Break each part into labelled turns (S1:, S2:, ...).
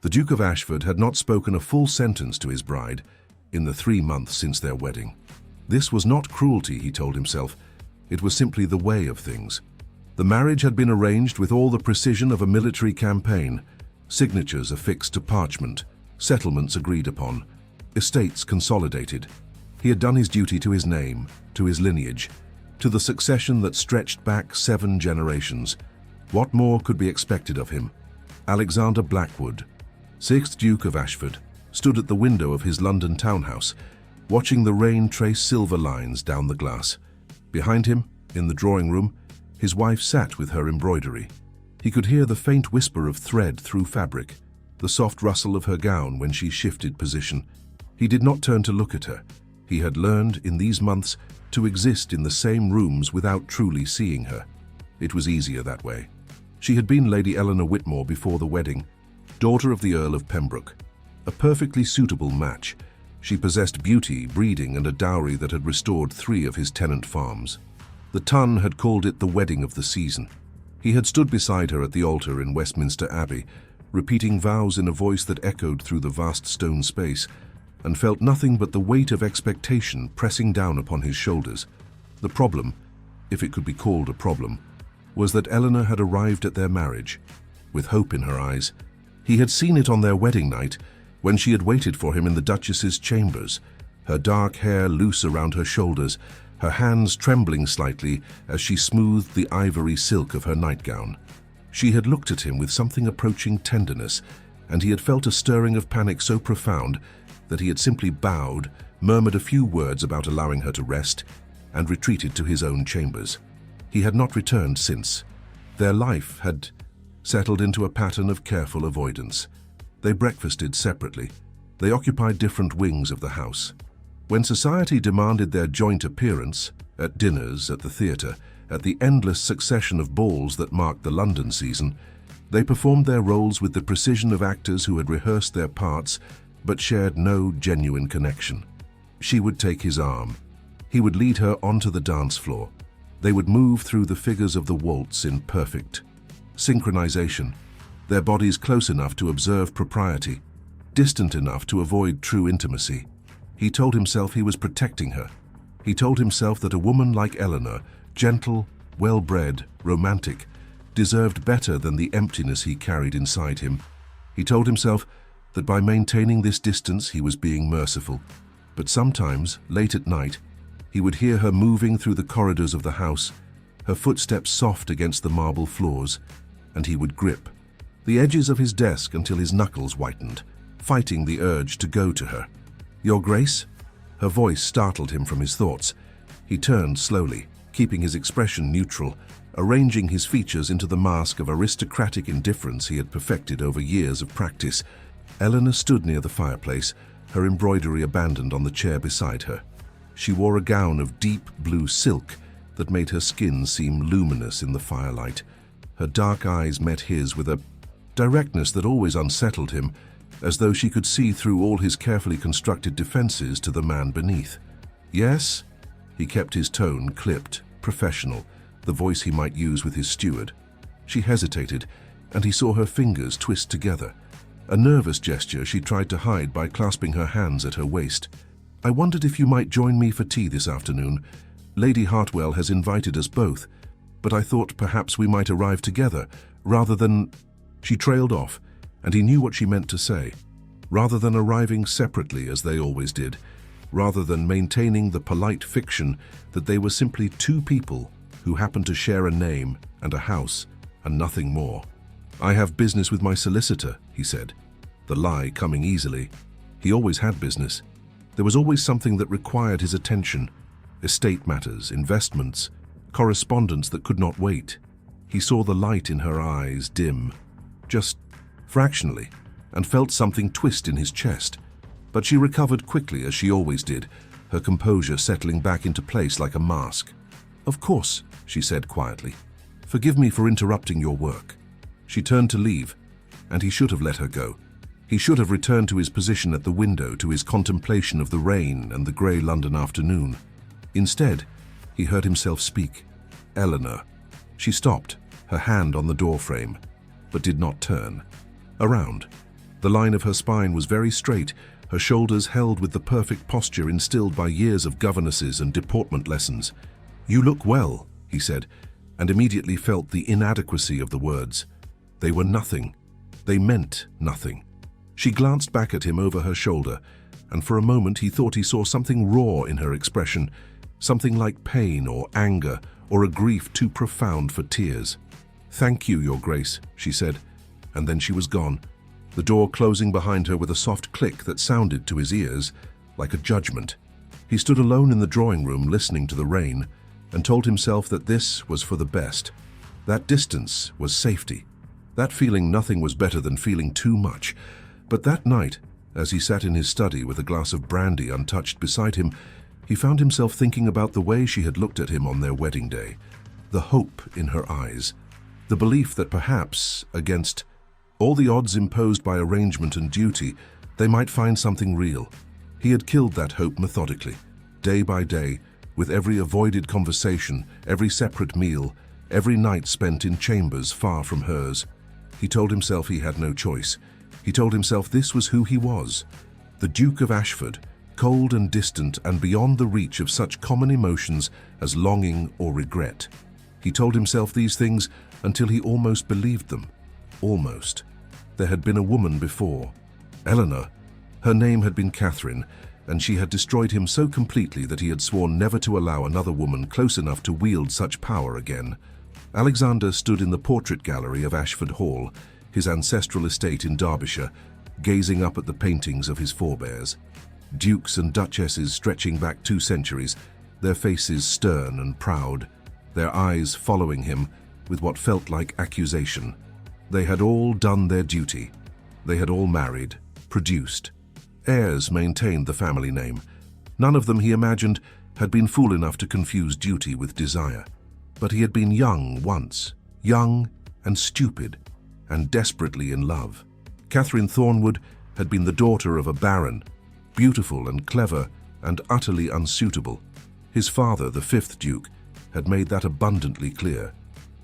S1: The Duke of Ashford had not spoken a full sentence to his bride in the 3 months since their wedding. This was not cruelty, he told himself. It was simply the way of things. The marriage had been arranged with all the precision of a military campaign, signatures affixed to parchment, settlements agreed upon, estates consolidated. He had done his duty to his name, to his lineage, to the succession that stretched back 7 generations. What more could be expected of him? Alexander Blackwood, 6th Duke of Ashford, stood at the window of his London townhouse, watching the rain trace silver lines down the glass. Behind him, in the drawing room, his wife sat with her embroidery. He could hear the faint whisper of thread through fabric, the soft rustle of her gown when she shifted position. He did not turn to look at her. He had learned, in these months, to exist in the same rooms without truly seeing her. It was easier that way. She had been Lady Eleanor Whitmore before the wedding, daughter of the Earl of Pembroke. A perfectly suitable match. She possessed beauty, breeding, and a dowry that had restored 3 of his tenant farms. The Tun had called it the wedding of the season. He had stood beside her at the altar in Westminster Abbey, repeating vows in a voice that echoed through the vast stone space, and felt nothing but the weight of expectation pressing down upon his shoulders. The problem, if it could be called a problem, was that Eleanor had arrived at their marriage, with hope in her eyes. He had seen it on their wedding night, when she had waited for him in the Duchess's chambers, her dark hair loose around her shoulders, her hands trembling slightly as she smoothed the ivory silk of her nightgown. She had looked at him with something approaching tenderness, and he had felt a stirring of panic so profound that he had simply bowed, murmured a few words about allowing her to rest, and retreated to his own chambers. He had not returned since. Their life had settled into a pattern of careful avoidance. They breakfasted separately. They occupied different wings of the house. When society demanded their joint appearance, at dinners, at the theatre, at the endless succession of balls that marked the London season, they performed their roles with the precision of actors who had rehearsed their parts but shared no genuine connection. She would take his arm. He would lead her onto the dance floor. They would move through the figures of the waltz in perfect synchronization, their bodies close enough to observe propriety, distant enough to avoid true intimacy. He told himself he was protecting her. He told himself that a woman like Eleanor, gentle, well-bred, romantic, deserved better than the emptiness he carried inside him. He told himself that by maintaining this distance he was being merciful. But sometimes, late at night, he would hear her moving through the corridors of the house, her footsteps soft against the marble floors, and he would grip the edges of his desk until his knuckles whitened, fighting the urge to go to her. "Your Grace?" Her voice startled him from his thoughts. He turned slowly, keeping his expression neutral, arranging his features into the mask of aristocratic indifference he had perfected over years of practice. Eleanor stood near the fireplace, her embroidery abandoned on the chair beside her. She wore a gown of deep blue silk that made her skin seem luminous in the firelight. Her dark eyes met his with a directness that always unsettled him, as though she could see through all his carefully constructed defenses to the man beneath. "Yes?" He kept his tone clipped, professional, the voice he might use with his steward. She hesitated, and he saw her fingers twist together, a nervous gesture she tried to hide by clasping her hands at her waist. "I wondered if you might join me for tea this afternoon. Lady Hartwell has invited us both, but I thought perhaps we might arrive together, rather than—" She trailed off, and he knew what she meant to say. Rather than arriving separately as they always did, rather than maintaining the polite fiction that they were simply 2 people who happened to share a name and a house and nothing more. "I have business with my solicitor," he said, the lie coming easily. He always had business. There was always something that required his attention: estate matters, investments, correspondence that could not wait. He saw the light in her eyes dim, just fractionally, and felt something twist in his chest. But she recovered quickly, as she always did, her composure settling back into place like a mask. "Of course," she said quietly. "Forgive me for interrupting your work." She turned to leave, and he should have let her go. He should have returned to his position at the window, to his contemplation of the rain and the grey London afternoon. Instead, he heard himself speak. "Eleanor." She stopped, her hand on the doorframe, but did not turn. Around. The line of her spine was very straight, her shoulders held with the perfect posture instilled by years of governesses and deportment lessons. "You look well," he said, and immediately felt the inadequacy of the words. They were nothing. They meant nothing. She glanced back at him over her shoulder, and for a moment he thought he saw something raw in her expression, something like pain or anger or a grief too profound for tears. "Thank you, Your Grace," she said, and then she was gone, the door closing behind her with a soft click that sounded to his ears like a judgment. He stood alone in the drawing room listening to the rain and told himself that this was for the best. That distance was safety. That feeling nothing was better than feeling too much. But that night, as he sat in his study with a glass of brandy untouched beside him, he found himself thinking about the way she had looked at him on their wedding day, the hope in her eyes, the belief that perhaps, against all the odds imposed by arrangement and duty, they might find something real. He had killed that hope methodically, day by day, with every avoided conversation, every separate meal, every night spent in chambers far from hers. He told himself he had no choice. He told himself this was who he was. The Duke of Ashford, cold and distant and beyond the reach of such common emotions as longing or regret. He told himself these things until he almost believed them. Almost. There had been a woman before. Eleanor. Her name had been Catherine, and she had destroyed him so completely that he had sworn never to allow another woman close enough to wield such power again. Alexander stood in the portrait gallery of Ashford Hall, his ancestral estate in Derbyshire, gazing up at the paintings of his forebears. Dukes and duchesses stretching back 2 centuries, their faces stern and proud, their eyes following him with what felt like accusation. They had all done their duty. They had all married, produced. Heirs maintained the family name. None of them, he imagined, had been fool enough to confuse duty with desire. But he had been young once, young and stupid, and desperately in love. Catherine Thornwood had been the daughter of a baron, beautiful and clever and utterly unsuitable. His father, the 5th Duke, had made that abundantly clear.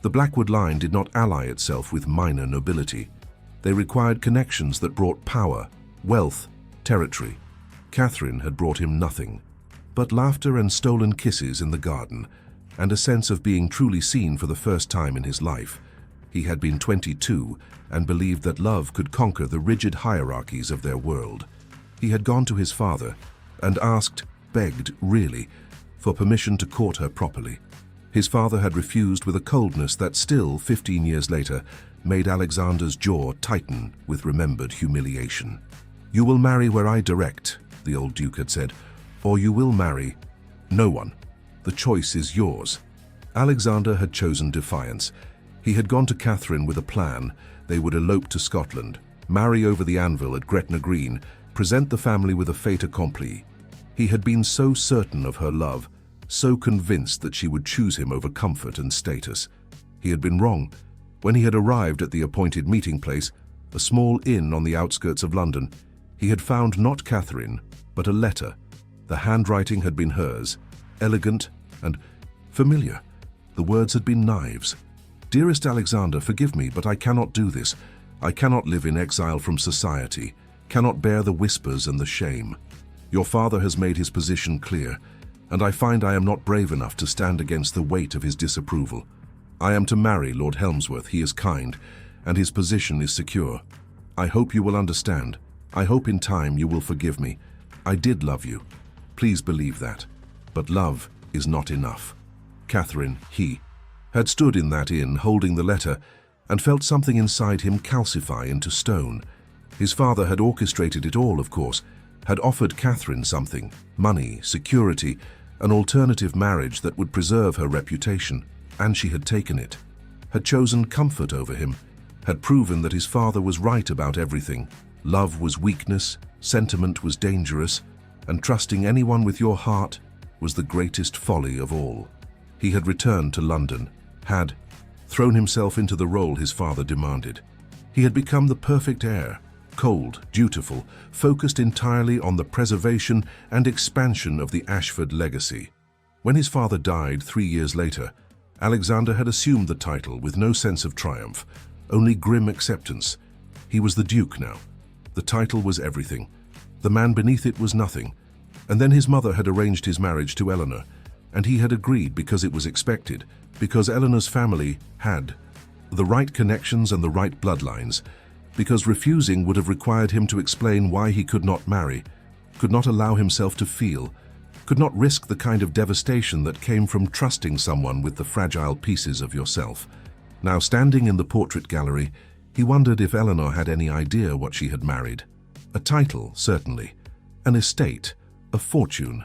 S1: The Blackwood line did not ally itself with minor nobility. They required connections that brought power, wealth, territory. Catherine had brought him nothing, but laughter and stolen kisses in the garden, and a sense of being truly seen for the first time in his life. He had been 22 and believed that love could conquer the rigid hierarchies of their world. He had gone to his father and asked, begged really, for permission to court her properly. His father had refused with a coldness that still, 15 years later, made Alexander's jaw tighten with remembered humiliation. "You will marry where I direct," the old Duke had said, "or you will marry no one. The choice is yours." Alexander had chosen defiance. He had gone to Catherine with a plan. They would elope to Scotland, marry over the anvil at Gretna Green, present the family with a fait accompli. He had been so certain of her love, so convinced that she would choose him over comfort and status. He had been wrong. When he had arrived at the appointed meeting place, a small inn on the outskirts of London, he had found not Catherine, but a letter. The handwriting had been hers, elegant and familiar. The words had been knives. "Dearest Alexander, forgive me, but I cannot do this. I cannot live in exile from society, cannot bear the whispers and the shame. Your father has made his position clear, and I find I am not brave enough to stand against the weight of his disapproval. I am to marry Lord Helmsworth. He is kind, and his position is secure. I hope you will understand. I hope in time you will forgive me. I did love you. Please believe that. But love is not enough." Catherine, he, had stood in that inn holding the letter and felt something inside him calcify into stone. His father had orchestrated it all, of course, had offered Catherine something, money, security, an alternative marriage that would preserve her reputation, and she had taken it, had chosen comfort over him, had proven that his father was right about everything. Love was weakness, sentiment was dangerous, and trusting anyone with your heart was the greatest folly of all. He had returned to London, had thrown himself into the role his father demanded. He had become the perfect heir, cold, dutiful, focused entirely on the preservation and expansion of the Ashford legacy. When his father died 3 years later, Alexander had assumed the title with no sense of triumph, only grim acceptance. He was the Duke now. The title was everything. The man beneath it was nothing. And then his mother had arranged his marriage to Eleanor, and he had agreed because it was expected, because Eleanor's family had the right connections and the right bloodlines, because refusing would have required him to explain why he could not marry, could not allow himself to feel, could not risk the kind of devastation that came from trusting someone with the fragile pieces of yourself. Now, standing in the portrait gallery, he wondered if Eleanor had any idea what she had married. A title, certainly. An estate. A fortune.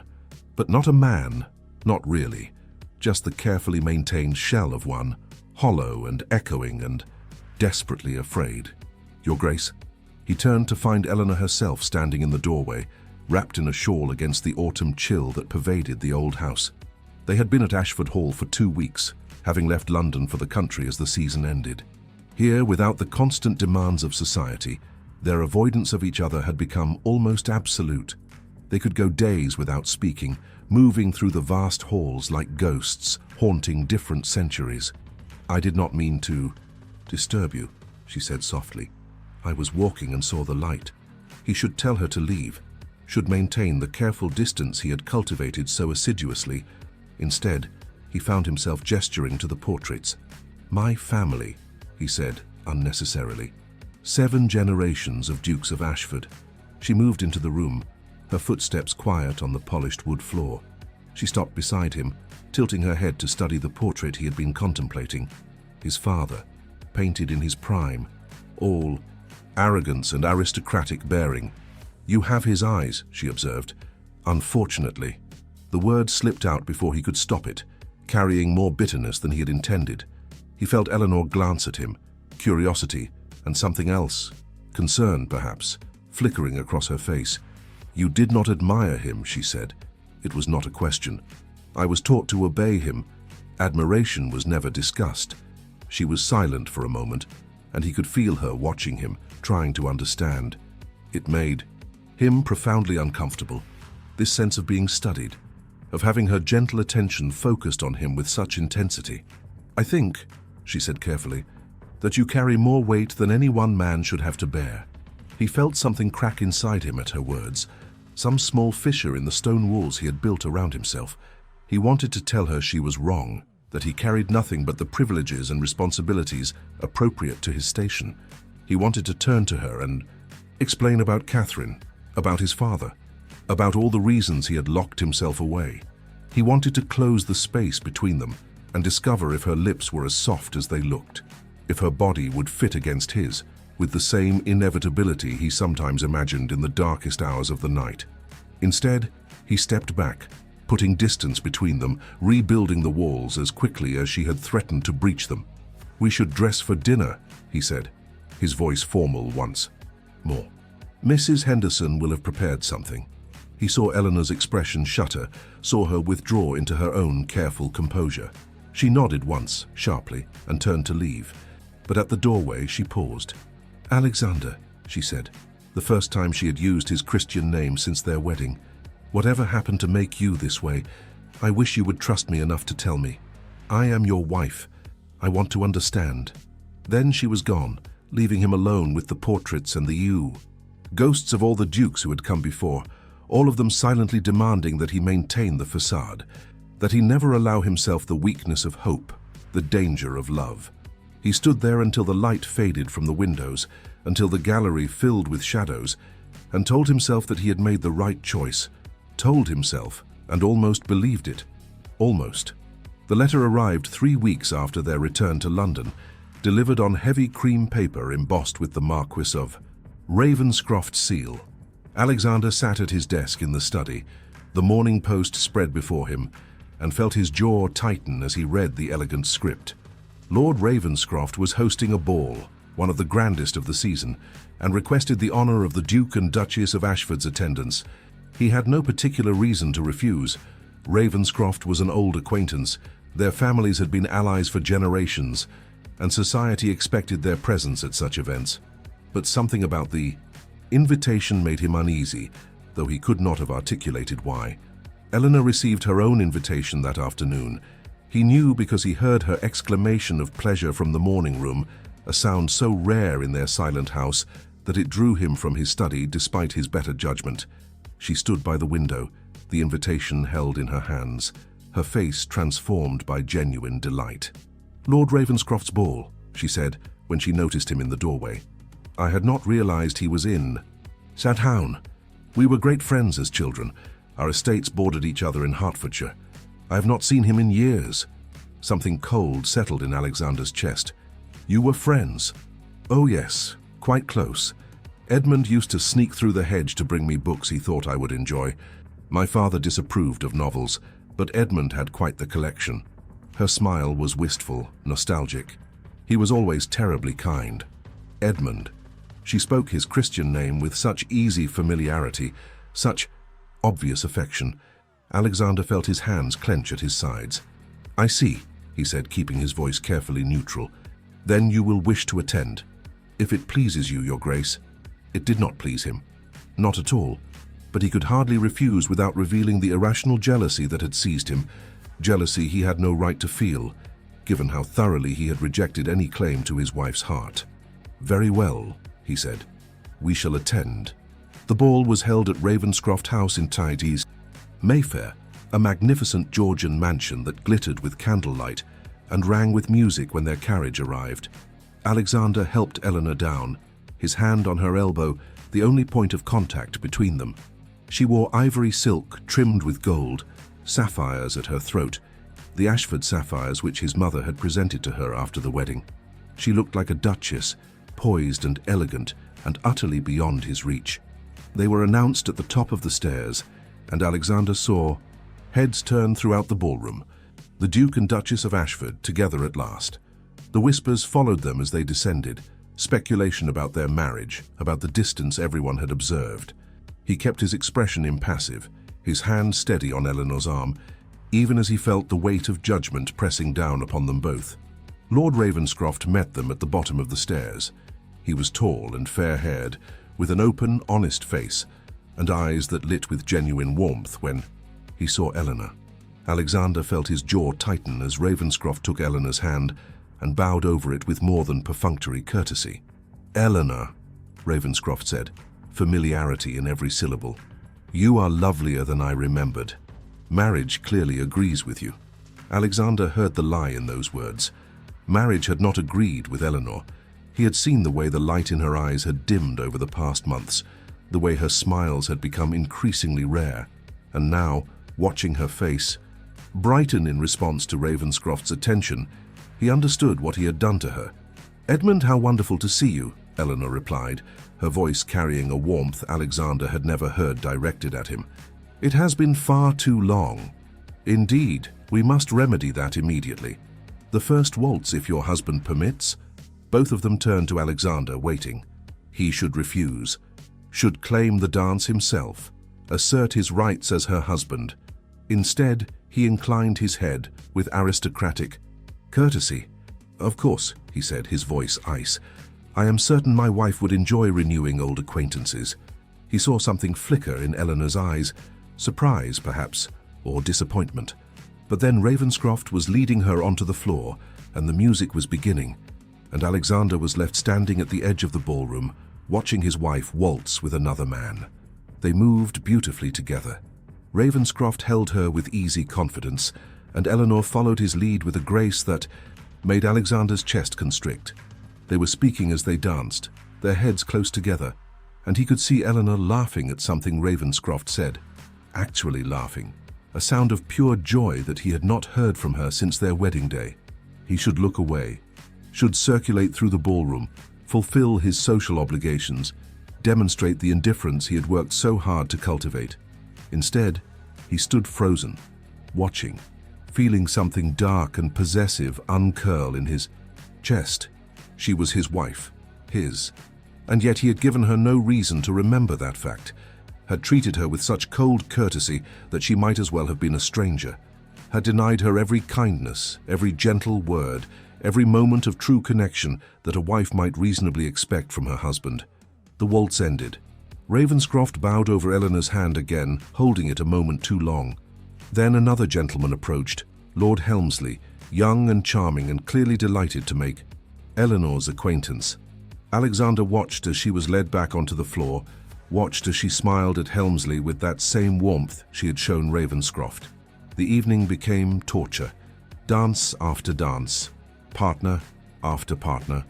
S1: But not a man. Not really. Just the carefully maintained shell of one, hollow and echoing and desperately afraid. Your Grace? He turned to find Eleanor herself standing in the doorway, wrapped in a shawl against the autumn chill that pervaded the old house. They had been at Ashford Hall for 2 weeks, having left London for the country as the season ended. Here, without the constant demands of society, their avoidance of each other had become almost absolute. They could go days without speaking, moving through the vast halls like ghosts, haunting different centuries. "I did not mean to disturb you," she said softly. "I was walking and saw the light." He should tell her to leave, should maintain the careful distance he had cultivated so assiduously. Instead, he found himself gesturing to the portraits. "My family," he said unnecessarily. 7 generations of Dukes of Ashford. She moved into the room, her footsteps quiet on the polished wood floor. She stopped beside him, tilting her head to study the portrait he had been contemplating. His father, painted in his prime, all arrogance and aristocratic bearing. "You have his eyes," she observed. "Unfortunately." The word slipped out before he could stop it, carrying more bitterness than he had intended. He felt Eleanor glance at him, curiosity and something else, concern perhaps, flickering across her face. "You did not admire him," she said. "It was not a question. I was taught to obey him. Admiration was never discussed." She was silent for a moment, and he could feel her watching him, trying to understand. It made him profoundly uncomfortable, this sense of being studied, of having her gentle attention focused on him with such intensity. "I think," she said carefully, "that you carry more weight than any one man should have to bear." He felt something crack inside him at her words, some small fissure in the stone walls he had built around himself. He wanted to tell her she was wrong, that he carried nothing but the privileges and responsibilities appropriate to his station. He wanted to turn to her and explain about Catherine, about his father, about all the reasons he had locked himself away. He wanted to close the space between them and discover if her lips were as soft as they looked, if her body would fit against his, with the same inevitability he sometimes imagined in the darkest hours of the night. Instead, he stepped back, putting distance between them, rebuilding the walls as quickly as she had threatened to breach them. "We should dress for dinner," he said, his voice formal once more. "Mrs. Henderson will have prepared something." He saw Eleanor's expression shudder, saw her withdraw into her own careful composure. She nodded once, sharply, and turned to leave. But at the doorway she paused. "Alexander," she said, the first time she had used his Christian name since their wedding. "Whatever happened to make you this way, I wish you would trust me enough to tell me. I am your wife. I want to understand." Then she was gone, leaving him alone with the portraits and the you. Ghosts of all the dukes who had come before, all of them silently demanding that he maintain the facade, that he never allow himself the weakness of hope, the danger of love. He stood there until the light faded from the windows, until the gallery filled with shadows, and told himself that he had made the right choice. Told himself, and almost believed it. Almost. The letter arrived 3 weeks after their return to London, delivered on heavy cream paper embossed with the Marquis of Ravenscroft's seal. Alexander sat at his desk in the study, the Morning Post spread before him, and felt his jaw tighten as he read the elegant script. Lord Ravenscroft was hosting a ball, one of the grandest of the season, and requested the honor of the Duke and Duchess of Ashford's attendance. He had no particular reason to refuse. Ravenscroft was an old acquaintance, their families had been allies for generations, and society expected their presence at such events. But something about the invitation made him uneasy, though he could not have articulated why. Eleanor received her own invitation that afternoon. He knew because he heard her exclamation of pleasure from the morning room, a sound so rare in their silent house that it drew him from his study despite his better judgment. She stood by the window, the invitation held in her hands, her face transformed by genuine delight. "Lord Ravenscroft's ball," she said when she noticed him in the doorway. "I had not realized he was in. Sat down. We were great friends as children. Our estates bordered each other in Hertfordshire. I have not seen him in years." Something cold settled in Alexander's chest. "You were friends?" "Oh yes, quite close. Edmund used to sneak through the hedge to bring me books he thought I would enjoy. My father disapproved of novels, but Edmund had quite the collection." Her smile was wistful, nostalgic. "He was always terribly kind. Edmund." She spoke his Christian name with such easy familiarity, such obvious affection. Alexander felt his hands clench at his sides. "I see," he said, keeping his voice carefully neutral. "Then you will wish to attend. If it pleases you, Your Grace." It did not please him. Not at all. But he could hardly refuse without revealing the irrational jealousy that had seized him, jealousy he had no right to feel, given how thoroughly he had rejected any claim to his wife's heart. "Very well," he said. "We shall attend." The ball was held at Ravenscroft House in Tyde's, Mayfair, a magnificent Georgian mansion that glittered with candlelight and rang with music when their carriage arrived. Alexander helped Eleanor down, his hand on her elbow, the only point of contact between them. She wore ivory silk trimmed with gold, sapphires at her throat, the Ashford sapphires which his mother had presented to her after the wedding. She looked like a duchess, poised and elegant and utterly beyond his reach. They were announced at the top of the stairs, and Alexander saw heads turn throughout the ballroom, the Duke and Duchess of Ashford together at last. The whispers followed them as they descended, speculation about their marriage, about the distance everyone had observed. He kept his expression impassive, his hand steady on Eleanor's arm, even as he felt the weight of judgment pressing down upon them both. Lord Ravenscroft met them at the bottom of the stairs. He was tall and fair-haired, with an open, honest face, and eyes that lit with genuine warmth when he saw Eleanor. Alexander felt his jaw tighten as Ravenscroft took Eleanor's hand and bowed over it with more than perfunctory courtesy. "Eleanor," Ravenscroft said, familiarity in every syllable. "You are lovelier than I remembered. Marriage clearly agrees with you." Alexander heard the lie in those words. Marriage had not agreed with Eleanor. He had seen the way the light in her eyes had dimmed over the past months, the way her smiles had become increasingly rare, and now, watching her face brighten in response to Ravenscroft's attention, he understood what he had done to her. "Edmund, how wonderful to see you," Eleanor replied, her voice carrying a warmth Alexander had never heard directed at him. "It has been far too long." "Indeed, we must remedy that immediately. The first waltz, if your husband permits." Both of them turned to Alexander, waiting. He should refuse, should claim the dance himself, assert his rights as her husband. Instead, he inclined his head with aristocratic courtesy. "Of course," he said, his voice ice. "I am certain my wife would enjoy renewing old acquaintances." He saw something flicker in Eleanor's eyes, surprise perhaps, or disappointment. But then Ravenscroft was leading her onto the floor, and the music was beginning, and Alexander was left standing at the edge of the ballroom, watching his wife waltz with another man. They moved beautifully together. Ravenscroft held her with easy confidence, and Eleanor followed his lead with a grace that made Alexander's chest constrict. They were speaking as they danced, their heads close together, and he could see Eleanor laughing at something Ravenscroft said, actually laughing, a sound of pure joy that he had not heard from her since their wedding day. He should look away, should circulate through the ballroom, fulfill his social obligations, demonstrate the indifference he had worked so hard to cultivate. Instead, he stood frozen, watching, feeling something dark and possessive uncurl in his chest. She was his wife, his, and yet he had given her no reason to remember that fact, had treated her with such cold courtesy that she might as well have been a stranger, had denied her every kindness, every gentle word, every moment of true connection that a wife might reasonably expect from her husband. The waltz ended. Ravenscroft bowed over Eleanor's hand again, holding it a moment too long. Then another gentleman approached, Lord Helmsley, young and charming and clearly delighted to make Eleanor's acquaintance. Alexander watched as she was led back onto the floor, watched as she smiled at Helmsley with that same warmth she had shown Ravenscroft. The evening became torture. Dance after dance, partner after partner.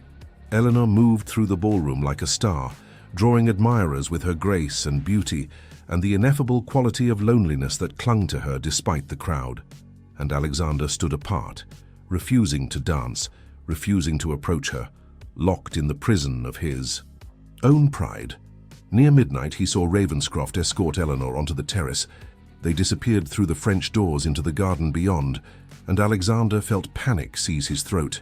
S1: Eleanor moved through the ballroom like a star, drawing admirers with her grace and beauty and the ineffable quality of loneliness that clung to her despite the crowd. And Alexander stood apart, refusing to dance, refusing to approach her, locked in the prison of his own pride. Near midnight, he saw Ravenscroft escort Eleanor onto the terrace. They disappeared through the French doors into the garden beyond, and Alexander felt panic seize his throat.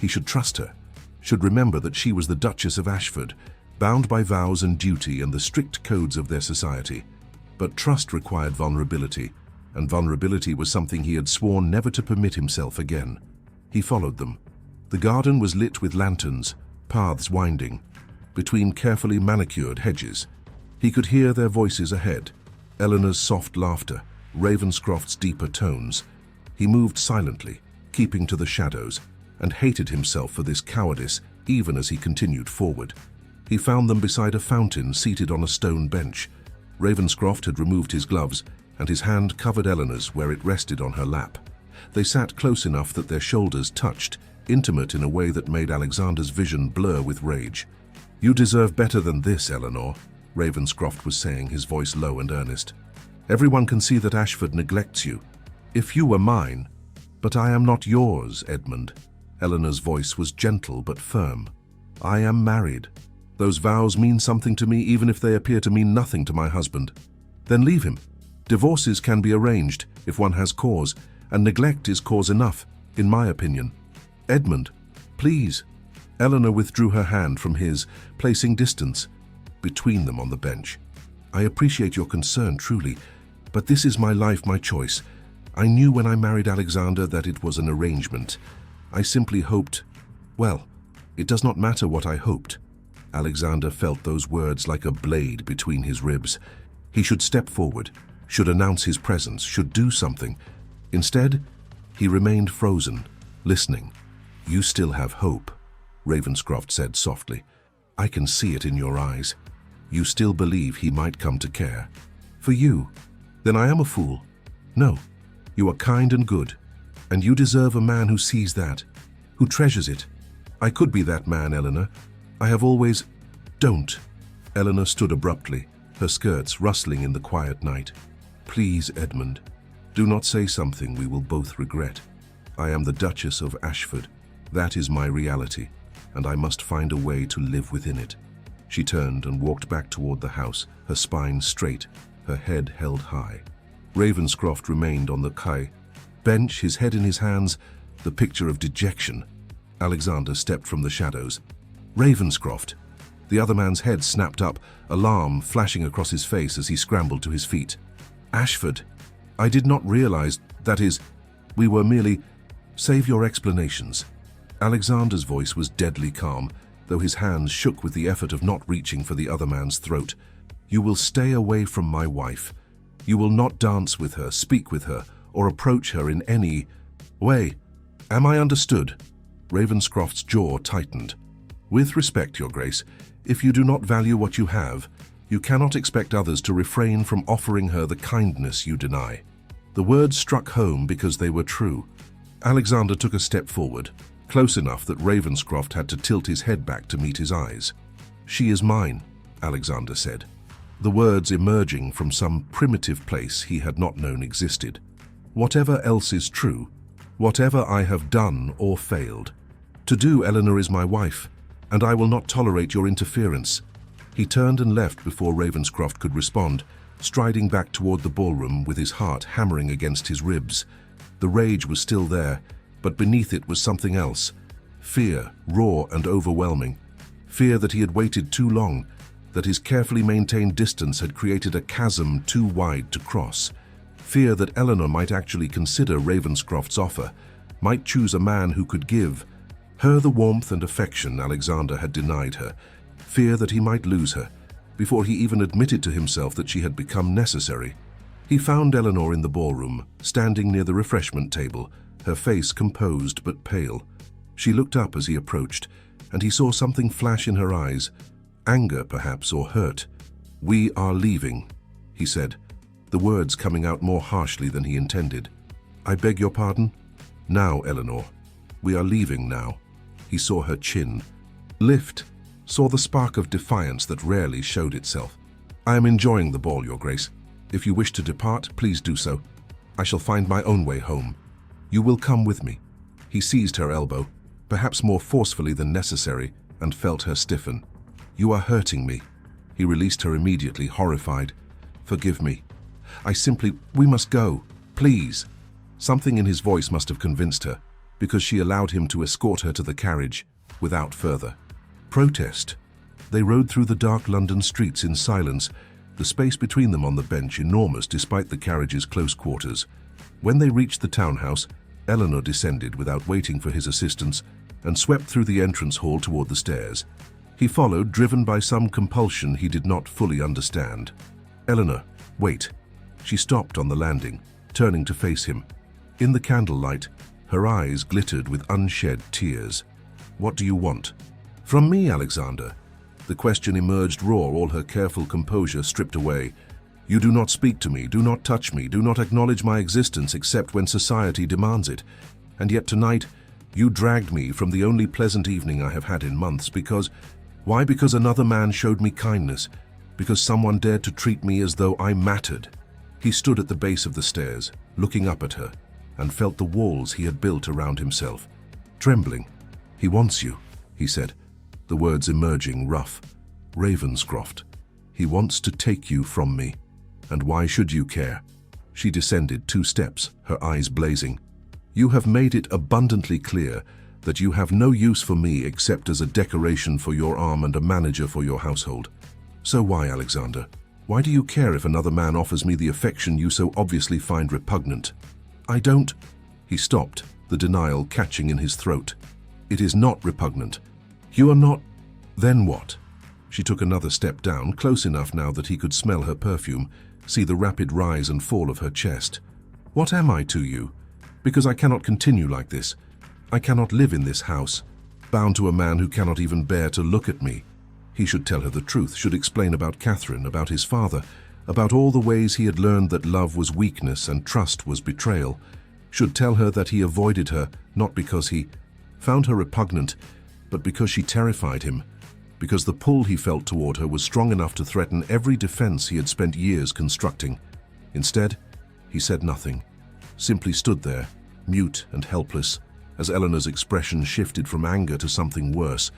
S1: He should trust her, should remember that she was the Duchess of Ashford, bound by vows and duty and the strict codes of their society. But trust required vulnerability, and vulnerability was something he had sworn never to permit himself again. He followed them. The garden was lit with lanterns, paths winding, between carefully manicured hedges. He could hear their voices ahead, Eleanor's soft laughter, Ravenscroft's deeper tones. He moved silently, keeping to the shadows, and hated himself for this cowardice even as he continued forward. He found them beside a fountain, seated on a stone bench. Ravenscroft had removed his gloves, and his hand covered Eleanor's where it rested on her lap. They sat close enough that their shoulders touched, intimate in a way that made Alexander's vision blur with rage. "You deserve better than this, Eleanor," Ravenscroft was saying, his voice low and earnest. "Everyone can see that Ashford neglects you. If you were mine, but I am not yours, Edmund." Eleanor's voice was gentle but firm. "I am married. Those vows mean something to me even if they appear to mean nothing to my husband. Then leave him. Divorces can be arranged if one has cause, and neglect is cause enough, in my opinion. Edmund, please." Eleanor withdrew her hand from his, placing distance between them on the bench. "I appreciate your concern, truly, but this is my life, my choice. I knew when I married Alexander that it was an arrangement. I simply hoped, well, it does not matter what I hoped." Alexander felt those words like a blade between his ribs. He should step forward, should announce his presence, should do something. Instead, he remained frozen, listening. "You still have hope," Ravenscroft said softly. "I can see it in your eyes. You still believe he might come to care. For you, then I am a fool. No, you are kind and good, and you deserve a man who sees that, who treasures it. I could be that man, Eleanor. I have always—" "Don't." Eleanor stood abruptly, her skirts rustling in the quiet night. "Please, Edmund, do not say something we will both regret. I am the Duchess of Ashford. That is my reality, and I must find a way to live within it." She turned and walked back toward the house, her spine straight, her head held high. Ravenscroft remained on the quai bench, his head in his hands, the picture of dejection. Alexander stepped from the shadows. "Ravenscroft!" The other man's head snapped up, alarm flashing across his face as he scrambled to his feet. "Ashford, I did not realize, that is, we were merely— Save your explanations." Alexander's voice was deadly calm, though his hands shook with the effort of not reaching for the other man's throat. "You will stay away from my wife. You will not dance with her, speak with her, or approach her in any way. Am I understood?" Ravenscroft's jaw tightened. "With respect, Your Grace, if you do not value what you have, you cannot expect others to refrain from offering her the kindness you deny." The words struck home because they were true. Alexander took a step forward, close enough that Ravenscroft had to tilt his head back to meet his eyes. "She is mine," Alexander said, the words emerging from some primitive place he had not known existed. "Whatever else is true, whatever I have done or failed. To do, Eleanor is my wife, and I will not tolerate your interference." He turned and left before Ravenscroft could respond, striding back toward the ballroom with his heart hammering against his ribs. The rage was still there, but beneath it was something else. Fear, raw and overwhelming. Fear that he had waited too long, that his carefully maintained distance had created a chasm too wide to cross. Fear that Eleanor might actually consider Ravenscroft's offer, might choose a man who could give her the warmth and affection Alexander had denied her. Fear that he might lose her, before he even admitted to himself that she had become necessary. He found Eleanor in the ballroom, standing near the refreshment table, her face composed but pale. She looked up as he approached, and he saw something flash in her eyes, anger perhaps, or hurt. "We are leaving," he said, the words coming out more harshly than he intended. "I beg your pardon? Now, Eleanor. We are leaving now." He saw her chin lift, saw the spark of defiance that rarely showed itself. "I am enjoying the ball, Your Grace. If you wish to depart, please do so. I shall find my own way home. You will come with me." He seized her elbow, perhaps more forcefully than necessary, and felt her stiffen. "You are hurting me." He released her immediately, horrified. "Forgive me. We must go. Please." Something in his voice must have convinced her, because she allowed him to escort her to the carriage without further protest. They rode through the dark London streets in silence, the space between them on the bench enormous despite the carriage's close quarters. When they reached the townhouse, Eleanor descended without waiting for his assistance and swept through the entrance hall toward the stairs. He followed, driven by some compulsion he did not fully understand. "Eleanor, wait." She stopped on the landing, turning to face him. In the candlelight, her eyes glittered with unshed tears. "What do you want?" "From me, Alexander." The question emerged raw, all her careful composure stripped away. "You do not speak to me, do not touch me, do not acknowledge my existence except when society demands it. And yet tonight, you dragged me from the only pleasant evening I have had in months because... Why? Because another man showed me kindness, because someone dared to treat me as though I mattered." He stood at the base of the stairs, looking up at her, and felt the walls he had built around himself. Trembling. "He wants you," he said, the words emerging rough. "Ravenscroft. He wants to take you from me. And why should you care?" She descended 2 steps, her eyes blazing. "You have made it abundantly clear that you have no use for me except as a decoration for your arm and a manager for your household. So why, Alexander? Why do you care if another man offers me the affection you so obviously find repugnant?" "I don't..." He stopped, the denial catching in his throat. "It is not repugnant. You are not..." "Then what?" She took another step down, close enough now that he could smell her perfume, see the rapid rise and fall of her chest. "What am I to you? Because I cannot continue like this. I cannot live in this house, bound to a man who cannot even bear to look at me." He should tell her the truth, should explain about Catherine, about his father, about all the ways he had learned that love was weakness and trust was betrayal. Should tell her that he avoided her, not because he found her repugnant, but because she terrified him, because the pull he felt toward her was strong enough to threaten every defense he had spent years constructing. Instead, he said nothing, simply stood there, mute and helpless, as Eleanor's expression shifted from anger to something worse,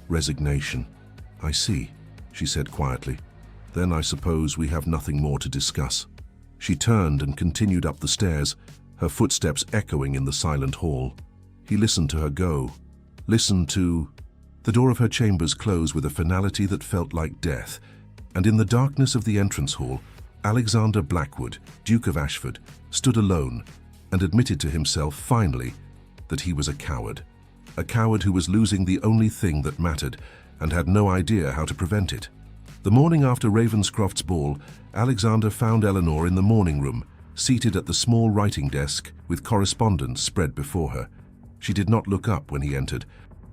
S1: resignation. "I see," she said quietly. "Then I suppose we have nothing more to discuss." She turned and continued up the stairs, her footsteps echoing in the silent hall. He listened to her go, listened to... The door of her chambers closed with a finality that felt like death, and in the darkness of the entrance hall, Alexander Blackwood, Duke of Ashford, stood alone and admitted to himself, finally, that he was a coward who was losing the only thing that mattered and had no idea how to prevent it. The morning after Ravenscroft's ball, Alexander found Eleanor in the morning room, seated at the small writing desk with correspondence spread before her. She did not look up when he entered,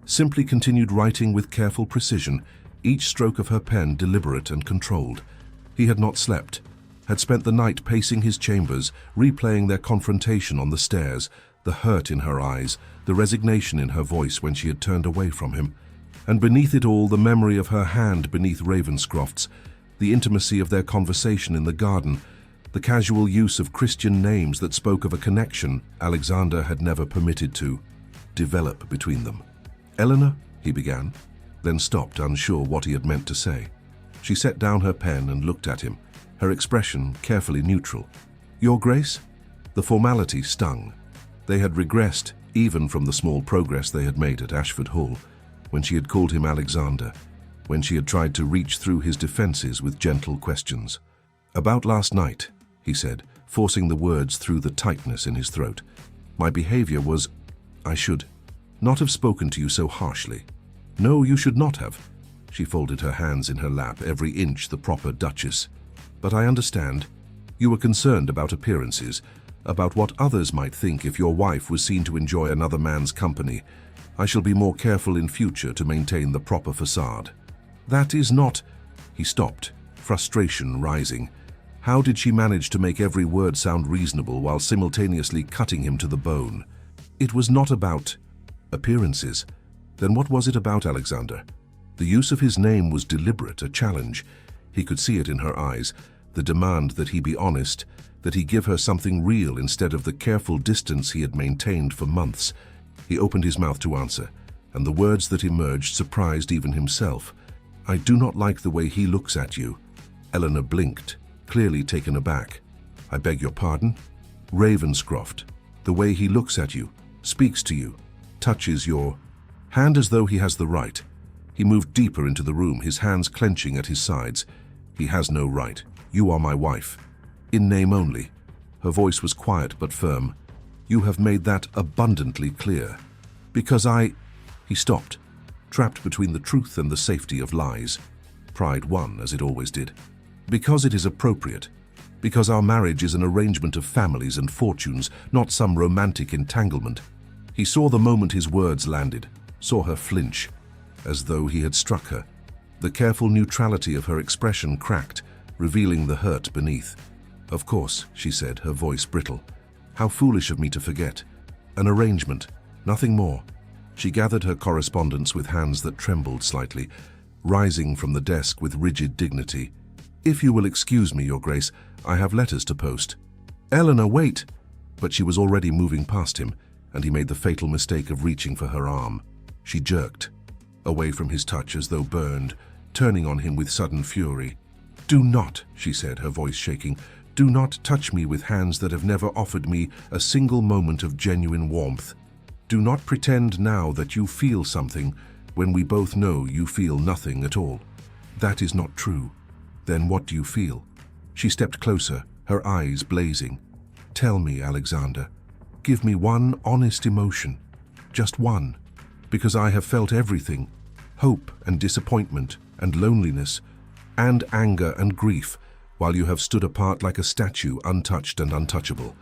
S1: simply continued writing with careful precision, each stroke of her pen deliberate and controlled. He had not slept, had spent the night pacing his chambers, replaying their confrontation on the stairs, the hurt in her eyes, the resignation in her voice when she had turned away from him. And beneath it all, the memory of her hand beneath Ravenscroft's, the intimacy of their conversation in the garden, the casual use of Christian names that spoke of a connection Alexander had never permitted to develop between them. "Eleanor," he began, then stopped, unsure what he had meant to say. She set down her pen and looked at him, her expression carefully neutral. "Your Grace?" The formality stung. They had regressed even from the small progress they had made at Ashford Hall, when she had called him Alexander, when she had tried to reach through his defenses with gentle questions. "About last night," he said, forcing the words through the tightness in his throat. "My behavior was... I should not have spoken to you so harshly." "No, you should not have." She folded her hands in her lap, every inch the proper duchess. "But I understand. You were concerned about appearances, about what others might think if your wife was seen to enjoy another man's company. I shall be more careful in future to maintain the proper facade. That is not... He stopped, frustration rising. How did she manage to make every word sound reasonable while simultaneously cutting him to the bone? It was not about appearances. Then what was it about Alexander? The use of his name was deliberate, a challenge. He could see it in her eyes, the demand that he be honest, that he give her something real instead of the careful distance he had maintained for months. He opened his mouth to answer, and the words that emerged surprised even himself. I do not like the way he looks at you. Eleanor blinked, clearly taken aback. I beg your pardon? Ravenscroft. The way he looks at you, speaks to you, touches your hand as though he has the right. He moved deeper into the room, his hands clenching at his sides. He has no right. You are my wife. In name only. Her voice was quiet but firm. You have made that abundantly clear. Because He stopped, trapped between the truth and the safety of lies. Pride won, as it always did. Because it is appropriate. Because our marriage is an arrangement of families and fortunes, not some romantic entanglement. He saw the moment his words landed, saw her flinch, as though he had struck her. The careful neutrality of her expression cracked, revealing the hurt beneath. Of course, she said, her voice brittle. How foolish of me to forget. An arrangement, nothing more. She gathered her correspondence with hands that trembled slightly, rising from the desk with rigid dignity. If you will excuse me, Your Grace, I have letters to post. Eleanor, wait! But she was already moving past him, and he made the fatal mistake of reaching for her arm. She jerked, away from his touch as though burned, turning on him with sudden fury. Do not, she said, her voice shaking, do not touch me with hands that have never offered me a single moment of genuine warmth. Do not pretend now that you feel something when we both know you feel nothing at all. That is not true. Then what do you feel? She stepped closer, her eyes blazing. Tell me, Alexander. Give me one honest emotion. Just one. Because I have felt everything. Hope and disappointment and loneliness and anger and grief, while you have stood apart like a statue, untouched and untouchable.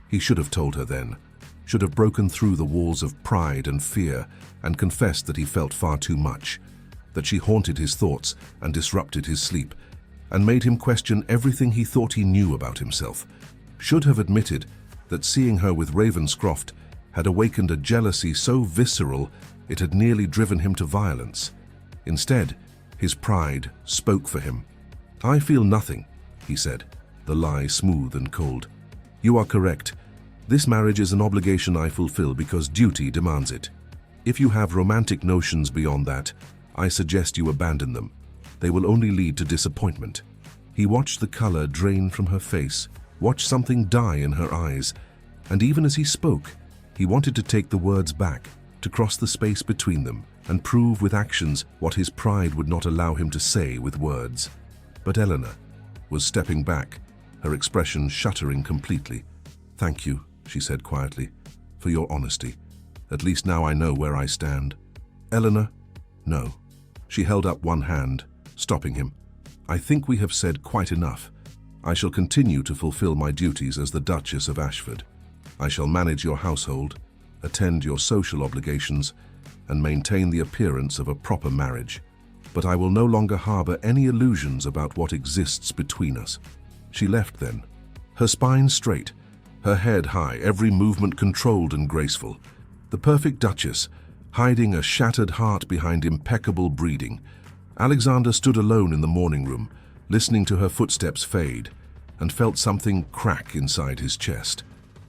S1: He should have told her then. Should have broken through the walls of pride and fear and confessed that he felt far too much, that she haunted his thoughts and disrupted his sleep, and made him question everything he thought he knew about himself. Should have admitted that seeing her with Ravenscroft had awakened a jealousy so visceral it had nearly driven him to violence. Instead, his pride spoke for him. I feel nothing, he said, the lie smooth and cold. You are correct. This marriage is an obligation I fulfill because duty demands it. If you have romantic notions beyond that, I suggest you abandon them. They will only lead to disappointment. He watched the color drain from her face, watched something die in her eyes, and even as he spoke, he wanted to take the words back, to cross the space between them and prove with actions what his pride would not allow him to say with words. But Eleanor was stepping back, her expression shuttering completely. Thank you, she said quietly, for your honesty. At least now I know where I stand. Eleanor? No. She held up one hand, stopping him. I think we have said quite enough. I shall continue to fulfill my duties as the Duchess of Ashford. I shall manage your household, attend your social obligations, and maintain the appearance of a proper marriage. But I will no longer harbor any illusions about what exists between us. She left then, her spine straight, her head high, every movement controlled and graceful. The perfect Duchess, hiding a shattered heart behind impeccable breeding. Alexander stood alone in the morning room, listening to her footsteps fade, and felt something crack inside his chest.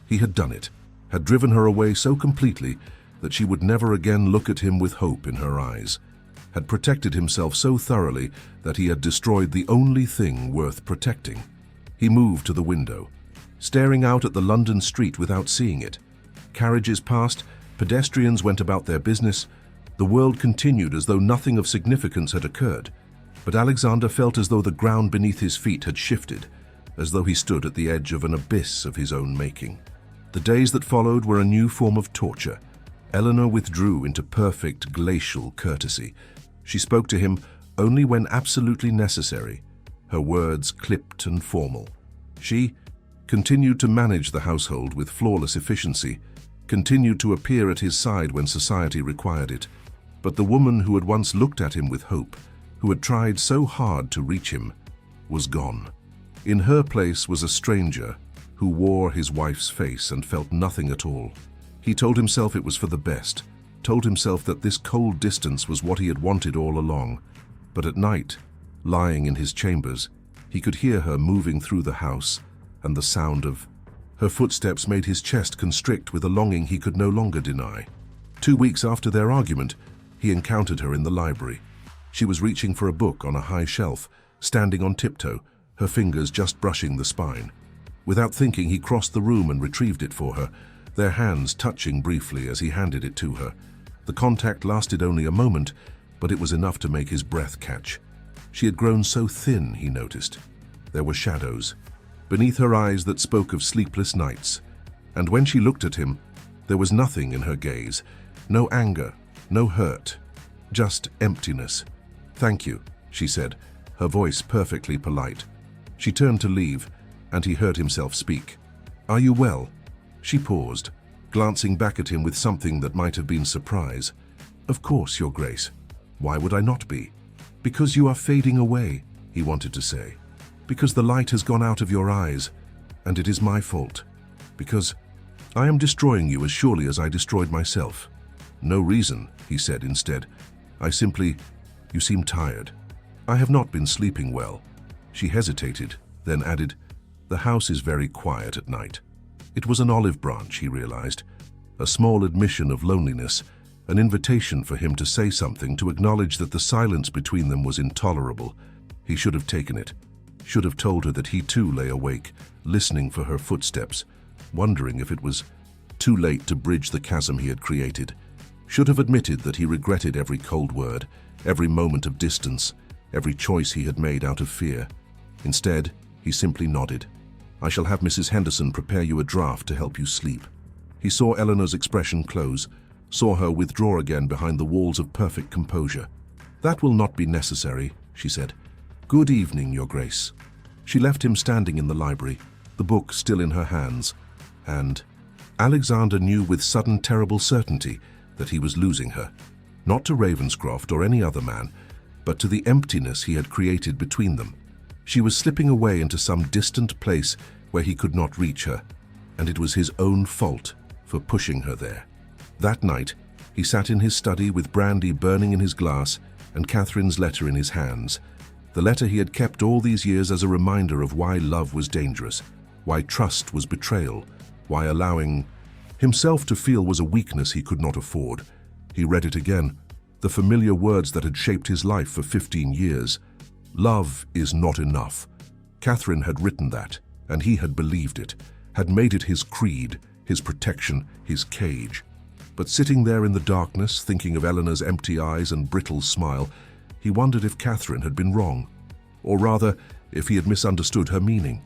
S1: He had done it, had driven her away so completely that she would never again look at him with hope in her eyes, had protected himself so thoroughly that he had destroyed the only thing worth protecting. He moved to the window, staring out at the London street without seeing it. Carriages passed, pedestrians went about their business. The world continued as though nothing of significance had occurred. But Alexander felt as though the ground beneath his feet had shifted, as though he stood at the edge of an abyss of his own making. The days that followed were a new form of torture. Eleanor withdrew into perfect glacial courtesy. She spoke to him only when absolutely necessary, her words clipped and formal. She continued to manage the household with flawless efficiency, continued to appear at his side when society required it. But the woman who had once looked at him with hope, who had tried so hard to reach him, was gone. In her place was a stranger who wore his wife's face and felt nothing at all. He told himself it was for the best, told himself that this cold distance was what he had wanted all along. But at night, lying in his chambers, he could hear her moving through the house, and the sound of her footsteps made his chest constrict with a longing he could no longer deny. 2 weeks after their argument, he encountered her in the library. She was reaching for a book on a high shelf, standing on tiptoe, her fingers just brushing the spine. Without thinking, he crossed the room and retrieved it for her, their hands touching briefly as he handed it to her. The contact lasted only a moment, but it was enough to make his breath catch. She had grown so thin, he noticed. There were shadows beneath her eyes that spoke of sleepless nights. And when she looked at him, there was nothing in her gaze. No anger, no hurt, just emptiness. "Thank you," she said, her voice perfectly polite. She turned to leave, and he heard himself speak. "Are you well?" She paused, glancing back at him with something that might have been surprise. "Of course, Your Grace. Why would I not be?" "Because you are fading away," he wanted to say. "Because the light has gone out of your eyes, and it is my fault. Because I am destroying you as surely as I destroyed myself." "No reason," he said instead. You seem tired." "I have not been sleeping well." She hesitated, then added, "The house is very quiet at night." It was an olive branch, he realized, a small admission of loneliness, an invitation for him to say something, to acknowledge that the silence between them was intolerable. He should have taken it, should have told her that he too lay awake, listening for her footsteps, wondering if it was too late to bridge the chasm he had created. Should have admitted that he regretted every cold word, every moment of distance, every choice he had made out of fear. Instead, he simply nodded. "I shall have Mrs. Henderson prepare you a draught to help you sleep." He saw Eleanor's expression close, saw her withdraw again behind the walls of perfect composure. "That will not be necessary," she said. "Good evening, Your Grace." She left him standing in the library, the book still in her hands, and Alexander knew with sudden terrible certainty that he was losing her. Not to Ravenscroft or any other man, but to the emptiness he had created between them. She was slipping away into some distant place where he could not reach her, and it was his own fault for pushing her there. That night, he sat in his study with brandy burning in his glass and Catherine's letter in his hands, the letter he had kept all these years as a reminder of why love was dangerous, why trust was betrayal, why allowing himself to feel was a weakness he could not afford. He read it again, the familiar words that had shaped his life for 15 years. Love is not enough. Catherine had written that, and he had believed it, had made it his creed, his protection, his cage. But sitting there in the darkness, thinking of Eleanor's empty eyes and brittle smile, he wondered if Catherine had been wrong, or rather, if he had misunderstood her meaning.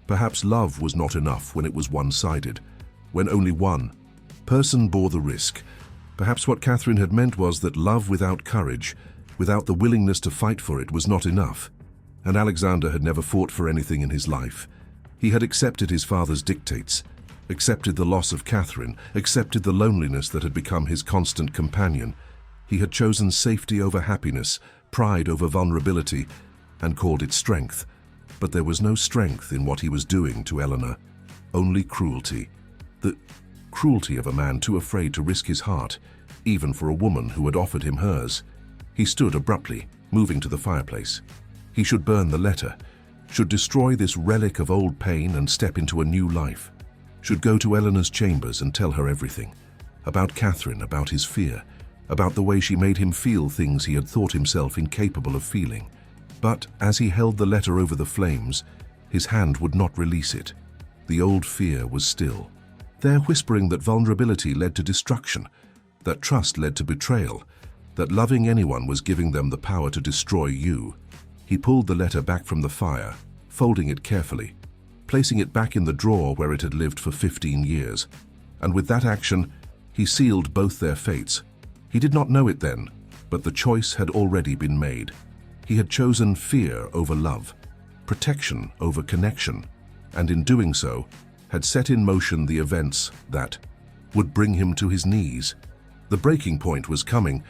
S1: Perhaps love was not enough when it was one-sided, when only one person bore the risk. Perhaps what Catherine had meant was that love without courage, without the willingness to fight for it, was not enough. And Alexander had never fought for anything in his life. He had accepted his father's dictates, accepted the loss of Catherine, accepted the loneliness that had become his constant companion. He had chosen safety over happiness, pride over vulnerability, and called it strength. But there was no strength in what he was doing to Eleanor, only cruelty. The cruelty of a man too afraid to risk his heart, even for a woman who had offered him hers. He stood abruptly, moving to the fireplace. He should burn the letter, should destroy this relic of old pain and step into a new life, should go to Eleanor's chambers and tell her everything, about Catherine, about his fear, about the way she made him feel things he had thought himself incapable of feeling. But as he held the letter over the flames, his hand would not release it. The old fear was still there, whispering that vulnerability led to destruction, that trust led to betrayal, that loving anyone was giving them the power to destroy you. He pulled the letter back from the fire, folding it carefully, placing it back in the drawer where it had lived for 15 years. And with that action, he sealed both their fates. He did not know it then, but the choice had already been made. He had chosen fear over love, protection over connection, and in doing so, had set in motion the events that would bring him to his knees. The breaking point was coming,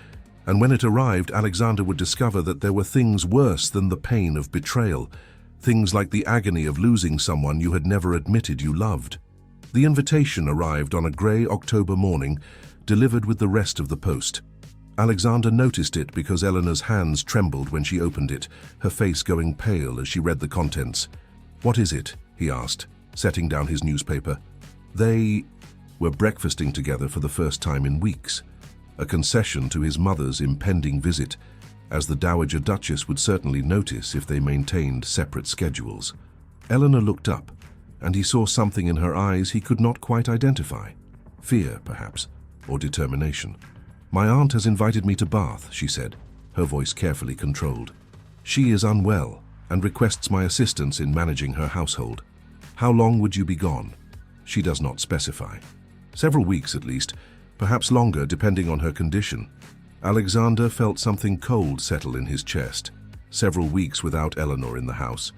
S1: and when it arrived, Alexander would discover that there were things worse than the pain of betrayal, things like the agony of losing someone you had never admitted you loved. The invitation arrived on a grey October morning, delivered with the rest of the post. Alexander noticed it because Eleanor's hands trembled when she opened it, her face going pale as she read the contents. "What is it?" he asked, setting down his newspaper. They were breakfasting together for the first time in weeks, a concession to his mother's impending visit, as the Dowager Duchess would certainly notice if they maintained separate schedules. Eleanor looked up, and he saw something in her eyes he could not quite identify. Fear, perhaps, or determination. "My aunt has invited me to Bath," she said, her voice carefully controlled. "She is unwell and requests my assistance in managing her household. How long would you be gone?" She does not specify. Several weeks at least, perhaps longer depending on her condition. Alexander felt something cold settle in his chest. Several weeks without Eleanor in the house.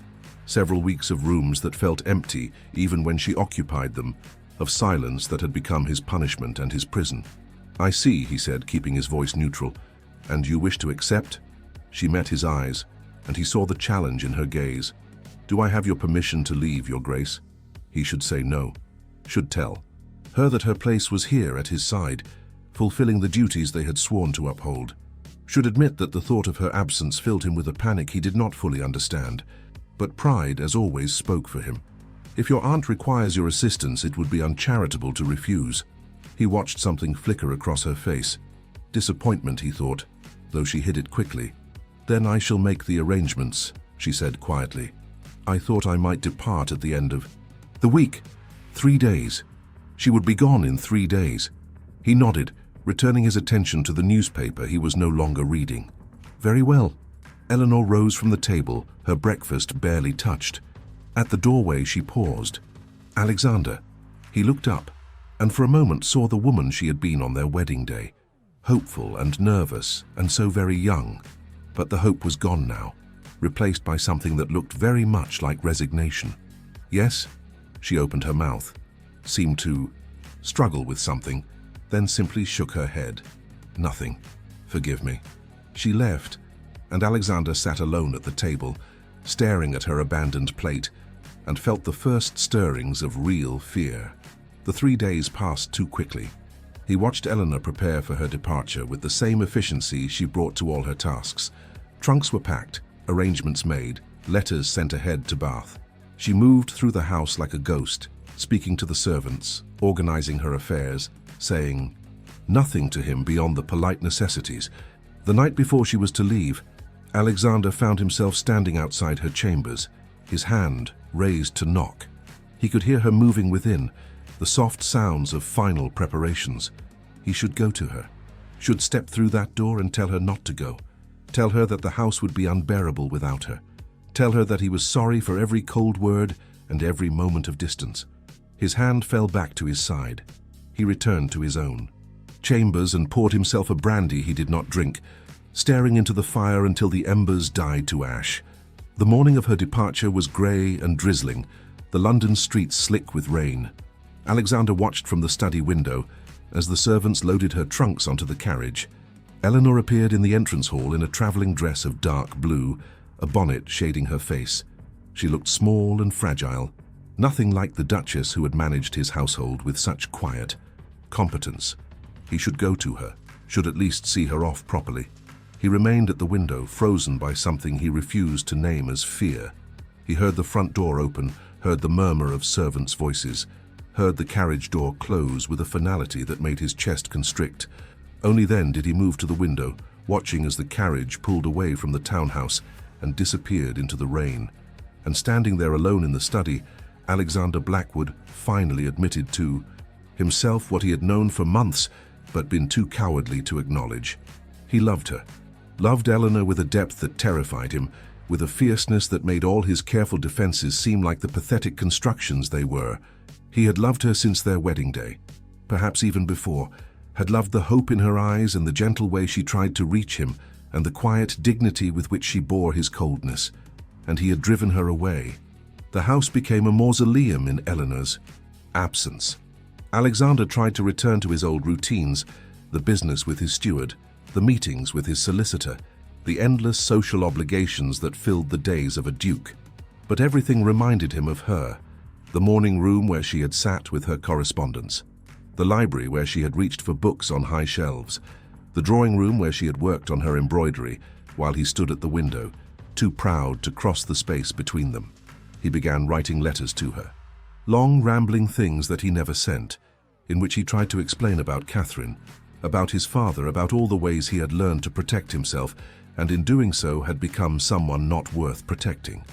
S1: Several weeks of rooms that felt empty even when she occupied them, of silence that had become his punishment and his prison. "I see," he said, keeping his voice neutral. "And you wish to accept?" She met his eyes, and he saw the challenge in her gaze. "Do I have your permission to leave, Your Grace?" He should say no. Should tell her that her place was here at his side, fulfilling the duties they had sworn to uphold. Should admit that the thought of her absence filled him with a panic he did not fully understand. But pride, as always, spoke for him. If your aunt requires your assistance, it would be uncharitable to refuse. He watched something flicker across her face. Disappointment, he thought, though she hid it quickly. "Then I shall make the arrangements," she said quietly. "I thought I might depart at the end of the week. 3 days. She would be gone in 3 days. He nodded, returning his attention to the newspaper he was no longer reading. "Very well." Eleanor rose from the table, her breakfast barely touched. At the doorway she paused. "Alexander." He looked up, and for a moment saw the woman she had been on their wedding day. Hopeful and nervous, and so very young. But the hope was gone now, replaced by something that looked very much like resignation. "Yes?" She opened her mouth, seemed to struggle with something, then simply shook her head. "Nothing. Forgive me." She left, and Alexander sat alone at the table, staring at her abandoned plate, and felt the first stirrings of real fear. The 3 days passed too quickly. He watched Eleanor prepare for her departure with the same efficiency she brought to all her tasks. Trunks were packed, arrangements made, letters sent ahead to Bath. She moved through the house like a ghost, speaking to the servants, organizing her affairs, saying nothing to him beyond the polite necessities. The night before she was to leave, Alexander found himself standing outside her chambers, his hand raised to knock. He could hear her moving within, the soft sounds of final preparations. He should go to her, should step through that door and tell her not to go. Tell her that the house would be unbearable without her. Tell her that he was sorry for every cold word and every moment of distance. His hand fell back to his side. He returned to his own chambers and poured himself a brandy he did not drink, staring into the fire until the embers died to ash. The morning of her departure was grey and drizzling, the London streets slick with rain. Alexander watched from the study window as the servants loaded her trunks onto the carriage. Eleanor appeared in the entrance hall in a travelling dress of dark blue, a bonnet shading her face. She looked small and fragile, nothing like the Duchess who had managed his household with such quiet competence. He should go to her, should at least see her off properly. He remained at the window, frozen by something he refused to name as fear. He heard the front door open, heard the murmur of servants' voices, heard the carriage door close with a finality that made his chest constrict. Only then did he move to the window, watching as the carriage pulled away from the townhouse and disappeared into the rain. And standing there alone in the study, Alexander Blackwood finally admitted to himself what he had known for months but been too cowardly to acknowledge. He loved her, loved Eleanor with a depth that terrified him, with a fierceness that made all his careful defenses seem like the pathetic constructions they were. He had loved her since their wedding day, perhaps even before, had loved the hope in her eyes and the gentle way she tried to reach him and the quiet dignity with which she bore his coldness. And he had driven her away. The house became a mausoleum in Eleanor's absence. Alexander tried to return to his old routines, the business with his steward, the meetings with his solicitor, the endless social obligations that filled the days of a duke. But everything reminded him of her, the morning room where she had sat with her correspondence, the library where she had reached for books on high shelves, the drawing room where she had worked on her embroidery while he stood at the window, too proud to cross the space between them. He began writing letters to her, long rambling things that he never sent, in which he tried to explain about Catherine, about his father, about all the ways he had learned to protect himself, and in doing so had become someone not worth protecting.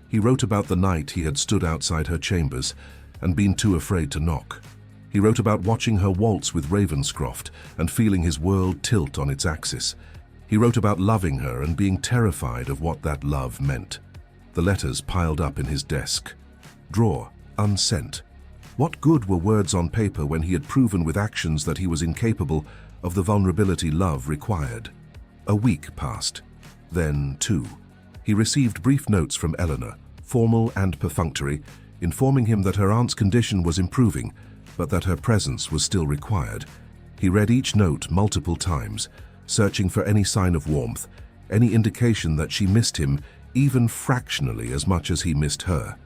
S1: He wrote about the night he had stood outside her chambers and been too afraid to knock. He wrote about watching her waltz with Ravenscroft and feeling his world tilt on its axis. He wrote about loving her and being terrified of what that love meant. The letters piled up in his desk. Drawer, unsent. What good were words on paper when he had proven with actions that he was incapable of the vulnerability love required? A week passed. Then 2. He received brief notes from Eleanor, formal and perfunctory, informing him that her aunt's condition was improving, but that her presence was still required. He read each note multiple times, searching for any sign of warmth, any indication that she missed him even fractionally as much as he missed her.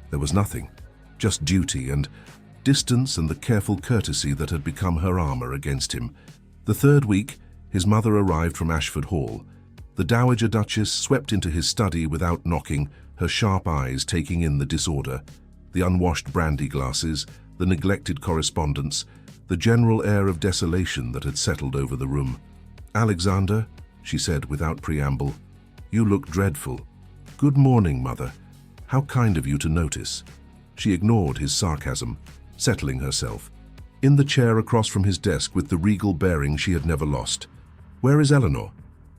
S1: There was nothing, just duty and distance and the careful courtesy that had become her armor against him. The 3rd week, his mother arrived from Ashford Hall. The Dowager Duchess swept into his study without knocking, her sharp eyes taking in the disorder, the unwashed brandy glasses, the neglected correspondence, the general air of desolation that had settled over the room. "Alexander," she said without preamble, "you look dreadful." "Good morning, Mother. How kind of you to notice." She ignored his sarcasm, settling herself in the chair across from his desk with the regal bearing she had never lost. "Where is Eleanor?"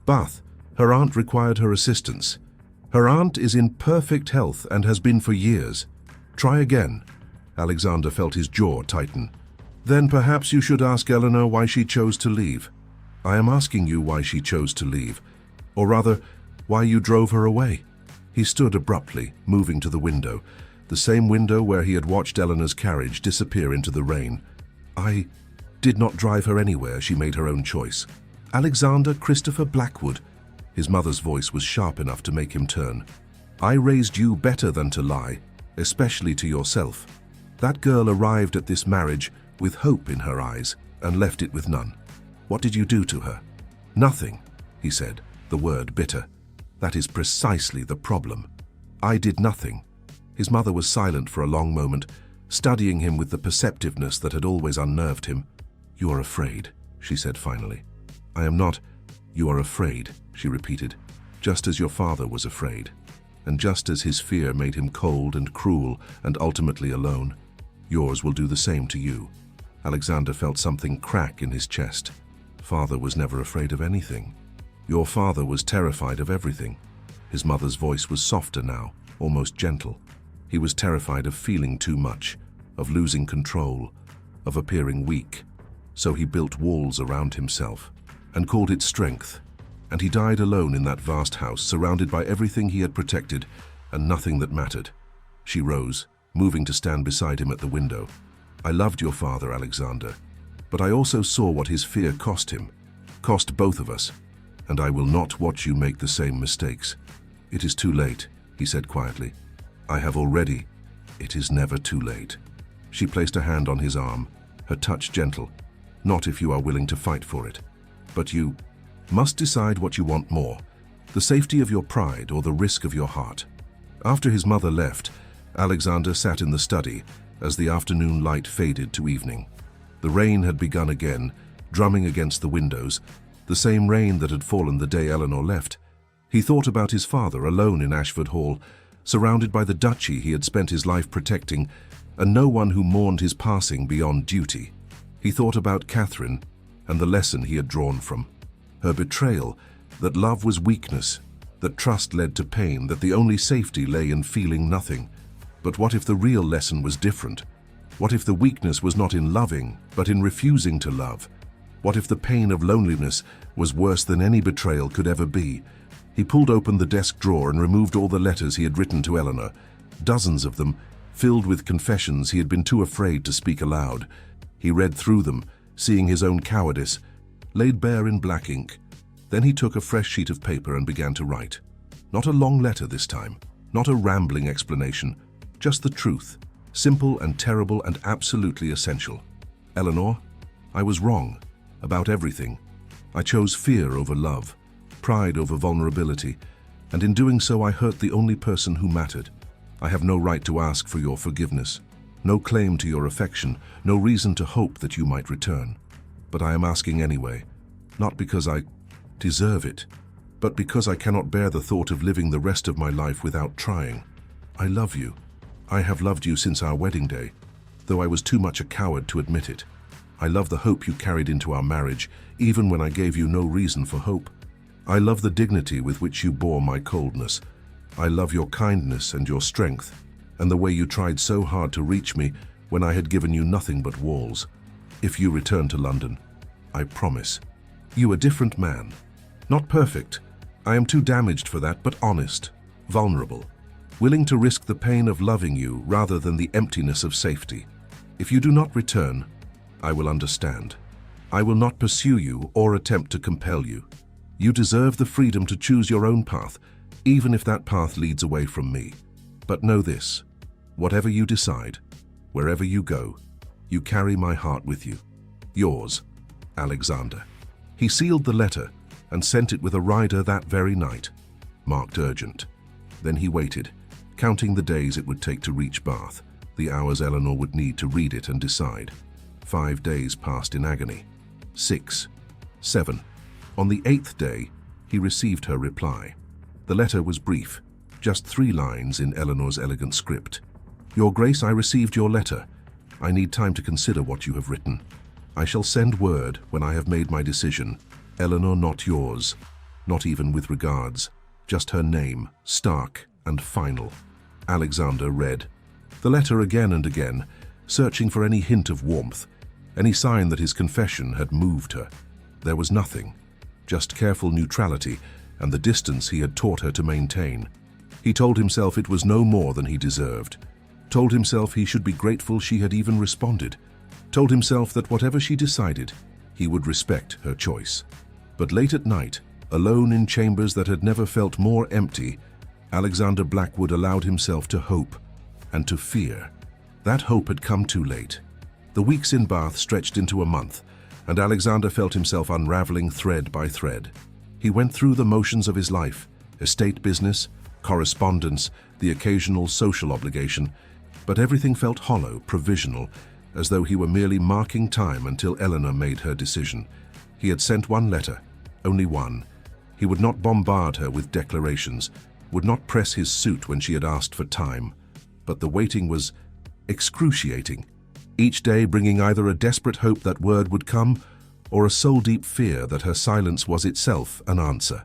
S1: "Bath. Her aunt required her assistance." "Her aunt is in perfect health and has been for years." "Try again." Alexander felt his jaw tighten. "Then perhaps you should ask Eleanor why she chose to leave." "I am asking you why she chose to leave. Or rather, why you drove her away." He stood abruptly, moving to the window, the same window where he had watched Eleanor's carriage disappear into the rain. "I did not drive her anywhere. She made her own choice." "Alexander Christopher Blackwood." His mother's voice was sharp enough to make him turn. "I raised you better than to lie, especially to yourself. That girl arrived at this marriage with hope in her eyes and left it with none. What did you do to her?" "Nothing," he said, the word bitter. "That is precisely the problem. I did nothing." His mother was silent for a long moment, studying him with the perceptiveness that had always unnerved him. "You are afraid," she said finally. "I am not. You are afraid," she repeated, "just as your father was afraid, and just as his fear made him cold and cruel and ultimately alone. Yours will do the same to you." Alexander felt something crack in his chest. Father was never afraid of anything. Your father was terrified of everything. His mother's voice was softer now, almost gentle. He was terrified of feeling too much, of losing control, of appearing weak. So he built walls around himself and called it strength. And he died alone in that vast house, surrounded by everything he had protected and nothing that mattered. She rose, moving to stand beside him at the window. "I loved your father, Alexander, but I also saw what his fear cost him, cost both of us, and I will not watch you make the same mistakes." "It is too late," he said quietly. "I have already." "It is never too late." She placed a hand on his arm, her touch gentle. "Not if you are willing to fight for it. But you must decide what you want more, the safety of your pride or the risk of your heart." After his mother left, Alexander sat in the study as the afternoon light faded to evening. The rain had begun again, drumming against the windows, the same rain that had fallen the day Eleanor left. He thought about his father alone in Ashford Hall, surrounded by the duchy he had spent his life protecting, and no one who mourned his passing beyond duty. He thought about Catherine and the lesson he had drawn from her betrayal, that love was weakness, that trust led to pain, that the only safety lay in feeling nothing. But what if the real lesson was different? What if the weakness was not in loving, but in refusing to love? What if the pain of loneliness was worse than any betrayal could ever be? He pulled open the desk drawer and removed all the letters he had written to Eleanor, dozens of them, filled with confessions he had been too afraid to speak aloud. He read through them, seeing his own cowardice, laid bare in black ink. Then he took a fresh sheet of paper and began to write. Not a long letter this time, not a rambling explanation, just the truth, simple and terrible and absolutely essential. Eleanor, I was wrong about everything. I chose fear over love, pride over vulnerability, and in doing so I hurt the only person who mattered. I have no right to ask for your forgiveness, no claim to your affection, no reason to hope that you might return. But I am asking anyway, not because I deserve it, but because I cannot bear the thought of living the rest of my life without trying. I love you. I have loved you since our wedding day, though I was too much a coward to admit it. I love the hope you carried into our marriage, even when I gave you no reason for hope. I love the dignity with which you bore my coldness. I love your kindness and your strength, and the way you tried so hard to reach me when I had given you nothing but walls. If you return to London, I promise, you a different man. Not perfect. I am too damaged for that, but honest, vulnerable, willing to risk the pain of loving you rather than the emptiness of safety. If you do not return, I will understand. I will not pursue you or attempt to compel you. You deserve the freedom to choose your own path, even if that path leads away from me. But know this, whatever you decide, wherever you go, you carry my heart with you. Yours, Alexander. He sealed the letter and sent it with a rider that very night, marked urgent. Then he waited, counting the days it would take to reach Bath, the hours Eleanor would need to read it and decide. 5 days passed in agony. 6, 7. On the 8th day, he received her reply. The letter was brief, just 3 lines in Eleanor's elegant script. Your Grace, I received your letter. I need time to consider what you have written. I shall send word when I have made my decision. Eleanor, not yours, not even with regards. Just her name, stark and final. Alexander read the letter again and again, searching for any hint of warmth, any sign that his confession had moved her. There was nothing, just careful neutrality and the distance he had taught her to maintain. He told himself it was no more than he deserved, told himself he should be grateful she had even responded, told himself that whatever she decided, he would respect her choice. But late at night, alone in chambers that had never felt more empty, Alexander Blackwood allowed himself to hope and to fear. That hope had come too late. The weeks in Bath stretched into a month, and Alexander felt himself unraveling thread by thread. He went through the motions of his life, estate business, correspondence, the occasional social obligation, but everything felt hollow, provisional, as though he were merely marking time until Eleanor made her decision. He had sent one letter, only one. He would not bombard her with declarations, would not press his suit when she had asked for time. But the waiting was excruciating, each day bringing either a desperate hope that word would come or a soul-deep fear that her silence was itself an answer.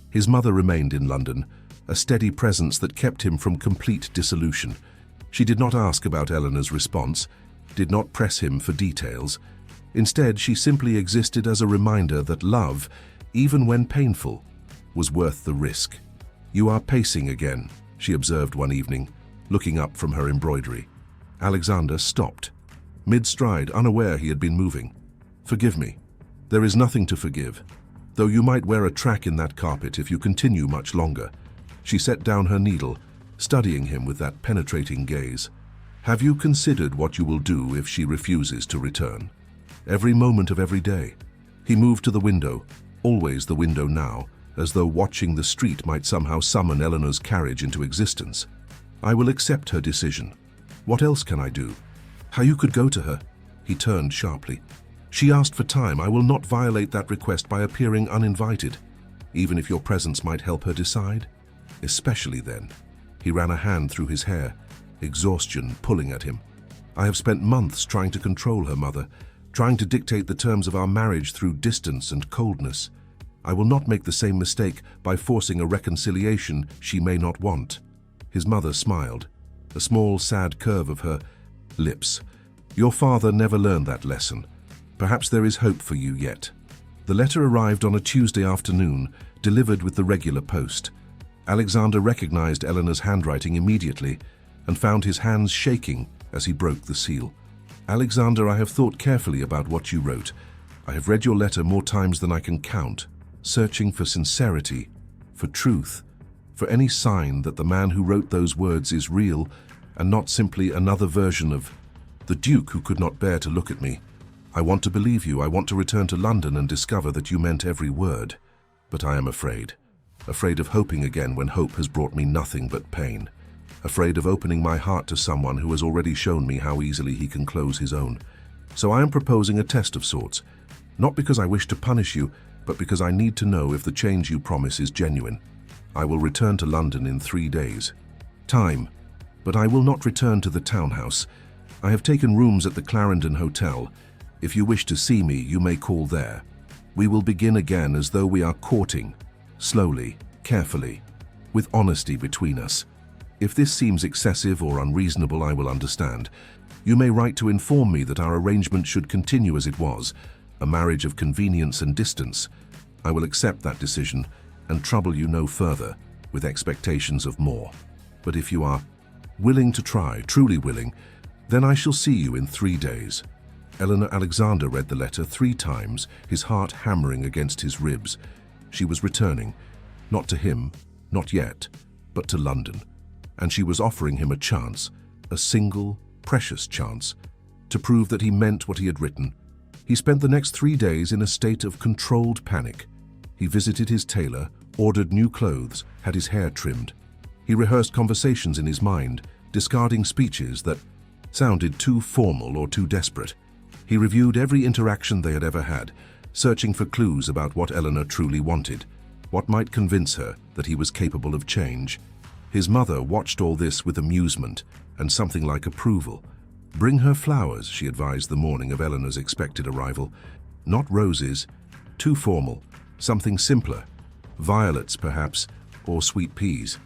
S1: His mother remained in London, a steady presence that kept him from complete dissolution. She did not ask about Eleanor's response, did not press him for details. Instead, she simply existed as a reminder that love, even when painful, was worth the risk. You are pacing again, she observed one evening, looking up from her embroidery. Alexander stopped, mid-stride, unaware he had been moving. Forgive me. There is nothing to forgive, though you might wear a track in that carpet if you continue much longer. She set down her needle, studying him with that penetrating gaze. Have you considered what you will do if she refuses to return? Every moment of every day. He moved to the window, always the window now, as though watching the street might somehow summon Eleanor's carriage into existence. I will accept her decision. What else can I do? How you could go to her? He turned sharply. She asked for time. I will not violate that request by appearing uninvited, even if your presence might help her decide. Especially then. He ran a hand through his hair, exhaustion pulling at him. I have spent months trying to control her, mother, trying to dictate the terms of our marriage through distance and coldness. I will not make the same mistake by forcing a reconciliation she may not want. His mother smiled, a small, sad curve of her lips. Your father never learned that lesson. Perhaps there is hope for you yet. The letter arrived on a Tuesday afternoon, delivered with the regular post. Alexander recognized Eleanor's handwriting immediately and found his hands shaking as he broke the seal. Alexander, I have thought carefully about what you wrote. I have read your letter more times than I can count, searching for sincerity, for truth, for any sign that the man who wrote those words is real and not simply another version of the Duke who could not bear to look at me. I want to believe you. I want to return to London and discover that you meant every word. But I am afraid of hoping again when hope has brought me nothing but pain. Afraid of opening my heart to someone who has already shown me how easily he can close his own. So I am proposing a test of sorts, not because I wish to punish you, but because I need to know if the change you promise is genuine. I will return to London in 3 days. Time, but I will not return to the townhouse. I have taken rooms at the Clarendon Hotel. If you wish to see me, you may call there. We will begin again as though we are courting, slowly, carefully, with honesty between us. If this seems excessive or unreasonable, I will understand. You may write to inform me that our arrangement should continue as it was, a marriage of convenience and distance. I will accept that decision and trouble you no further with expectations of more. But if you are willing to try, truly willing, then I shall see you in 3 days. Eleanor. Alexander read the letter 3 times, his heart hammering against his ribs. She was returning, not to him, not yet, but to London. And she was offering him a chance, a single, precious chance, to prove that he meant what he had written. He spent the next 3 days in a state of controlled panic. He visited his tailor, ordered new clothes, had his hair trimmed. He rehearsed conversations in his mind, discarding speeches that sounded too formal or too desperate. He reviewed every interaction they had ever had, searching for clues about what Eleanor truly wanted, what might convince her that he was capable of change. His mother watched all this with amusement and something like approval. Bring her flowers, she advised the morning of Eleanor's expected arrival. Not roses, too formal, something simpler. Violets, perhaps, or sweet peas.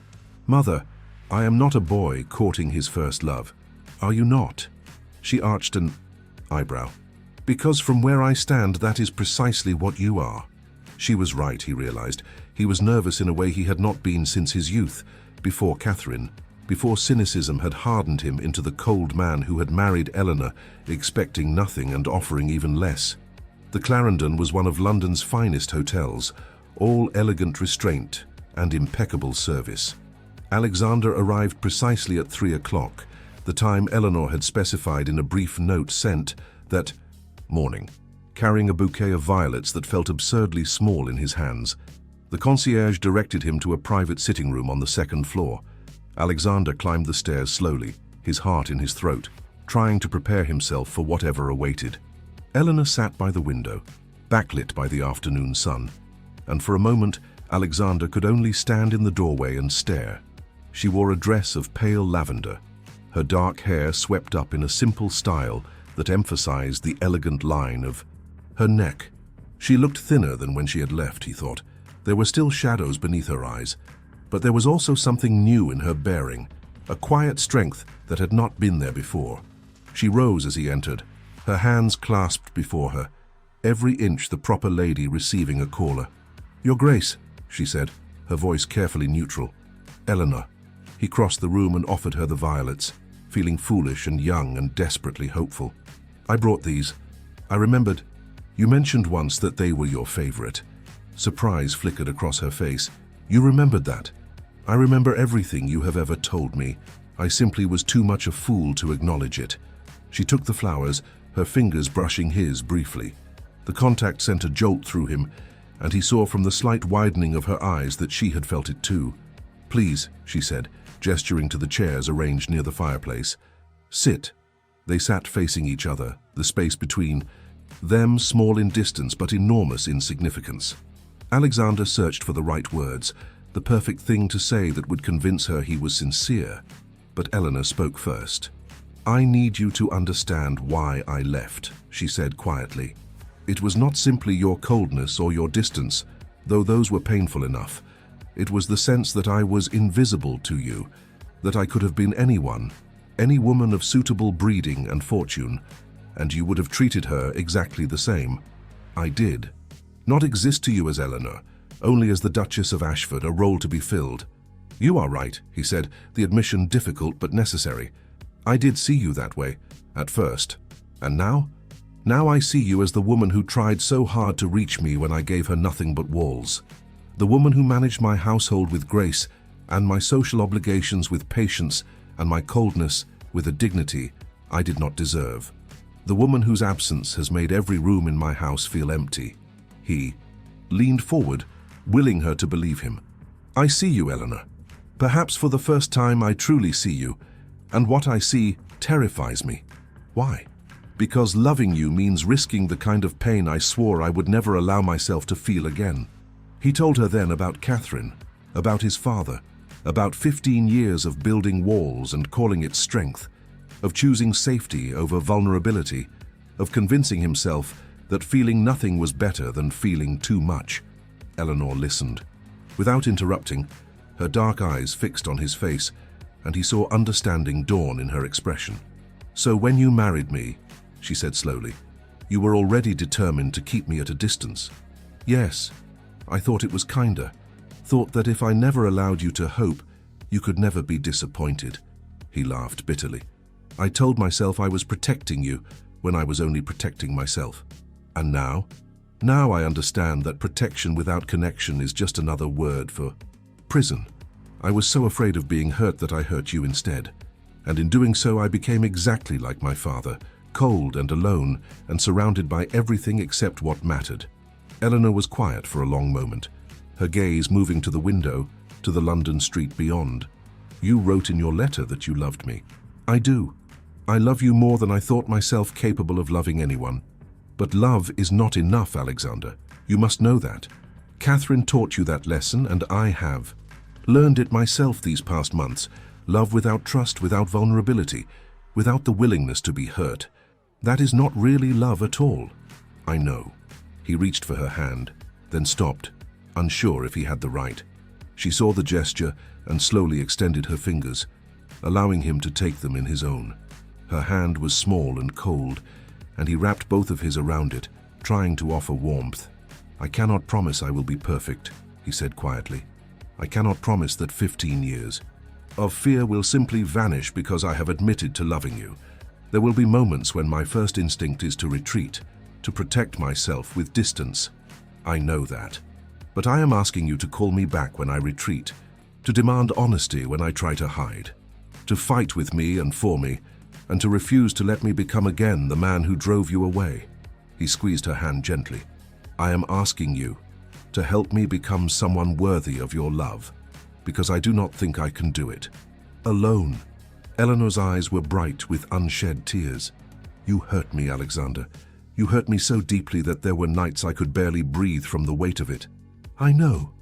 S1: Mother, I am not a boy courting his first love. Are you not? She arched an eyebrow. Because from where I stand, that is precisely what you are. She was right, he realized. He was nervous in a way he had not been since his youth, before Catherine, before cynicism had hardened him into the cold man who had married Eleanor, expecting nothing and offering even less. The Clarendon was one of London's finest hotels, all elegant restraint and impeccable service. Alexander arrived precisely at 3 o'clock, the time Eleanor had specified in a brief note sent that morning, carrying a bouquet of violets that felt absurdly small in his hands. The concierge directed him to a private sitting room on the 2nd floor. Alexander climbed the stairs slowly, his heart in his throat, trying to prepare himself for whatever awaited. Eleanor sat by the window, backlit by the afternoon sun, and for a moment Alexander could only stand in the doorway and stare. She wore a dress of pale lavender, her dark hair swept up in a simple style that emphasized the elegant line of her neck. She looked thinner than when she had left, he thought. There were still shadows beneath her eyes, but there was also something new in her bearing, a quiet strength that had not been there before. She rose as he entered, her hands clasped before her, every inch the proper lady receiving a caller. "Your Grace," she said, her voice carefully neutral. "Eleanor." He crossed the room and offered her the violets, feeling foolish and young and desperately hopeful. "I brought these. I remembered. You mentioned once that they were your favorite." Surprise flickered across her face. "You remembered that?" "I remember everything you have ever told me. I simply was too much a fool to acknowledge it." She took the flowers, her fingers brushing his briefly. The contact sent a jolt through him, and he saw from the slight widening of her eyes that she had felt it too. "Please," she said, gesturing to the chairs arranged near the fireplace. "Sit." They sat facing each other, the space between them small in distance but enormous in significance. Alexander searched for the right words, the perfect thing to say that would convince her he was sincere. But Eleanor spoke first. "I need you to understand why I left," she said quietly. "It was not simply your coldness or your distance, though those were painful enough. It was the sense that I was invisible to you, that I could have been anyone, any woman of suitable breeding and fortune, and you would have treated her exactly the same. I did. Not exist to you as Eleanor, only as the Duchess of Ashford, a role to be filled." "You are right," he said, the admission difficult but necessary. "I did see you that way, at first. And now? Now I see you as the woman who tried so hard to reach me when I gave her nothing but walls. The woman who managed my household with grace and my social obligations with patience and my coldness with a dignity I did not deserve. The woman whose absence has made every room in my house feel empty. He leaned forward, willing her to believe him. I see you, Eleanor. Perhaps for the first time I truly see you, and what I see terrifies me. Why? Because loving you means risking the kind of pain I swore I would never allow myself to feel again. He told her then about Catherine, about his father, about 15 years of building walls and calling it strength, of choosing safety over vulnerability, of convincing himself that feeling nothing was better than feeling too much. Eleanor listened. Without interrupting, her dark eyes fixed on his face, and he saw understanding dawn in her expression. So when you married me, she said slowly, you were already determined to keep me at a distance. Yes, I thought it was kinder, thought that if I never allowed you to hope, you could never be disappointed. He laughed bitterly. I told myself I was protecting you when I was only protecting myself. And now? Now I understand that protection without connection is just another word for prison. I was so afraid of being hurt that I hurt you instead. And in doing so I became exactly like my father, cold and alone and surrounded by everything except what mattered. Eleanor was quiet for a long moment, her gaze moving to the window, to the London street beyond. You wrote in your letter that you loved me. I do. I love you more than I thought myself capable of loving anyone. But love is not enough, Alexander. You must know that. Catherine taught you that lesson, and I have. Learned it myself these past months. Love without trust, without vulnerability, without the willingness to be hurt. That is not really love at all. I know. He reached for her hand, then stopped, unsure if he had the right. She saw the gesture and slowly extended her fingers, allowing him to take them in his own. Her hand was small and cold, and he wrapped both of his around it, trying to offer warmth. I cannot promise I will be perfect, he said quietly. I cannot promise that 15 years of fear will simply vanish because I have admitted to loving you. There will be moments when my first instinct is to retreat, to protect myself with distance. I know that. But I am asking you to call me back when I retreat, to demand honesty when I try to hide, to fight with me and for me, and to refuse to let me become again the man who drove you away. He squeezed her hand gently. I am asking you to help me become someone worthy of your love, because I do not think I can do it. Alone. Eleanor's eyes were bright with unshed tears. You hurt me, Alexander. You hurt me so deeply that there were nights I could barely breathe from the weight of it. I know,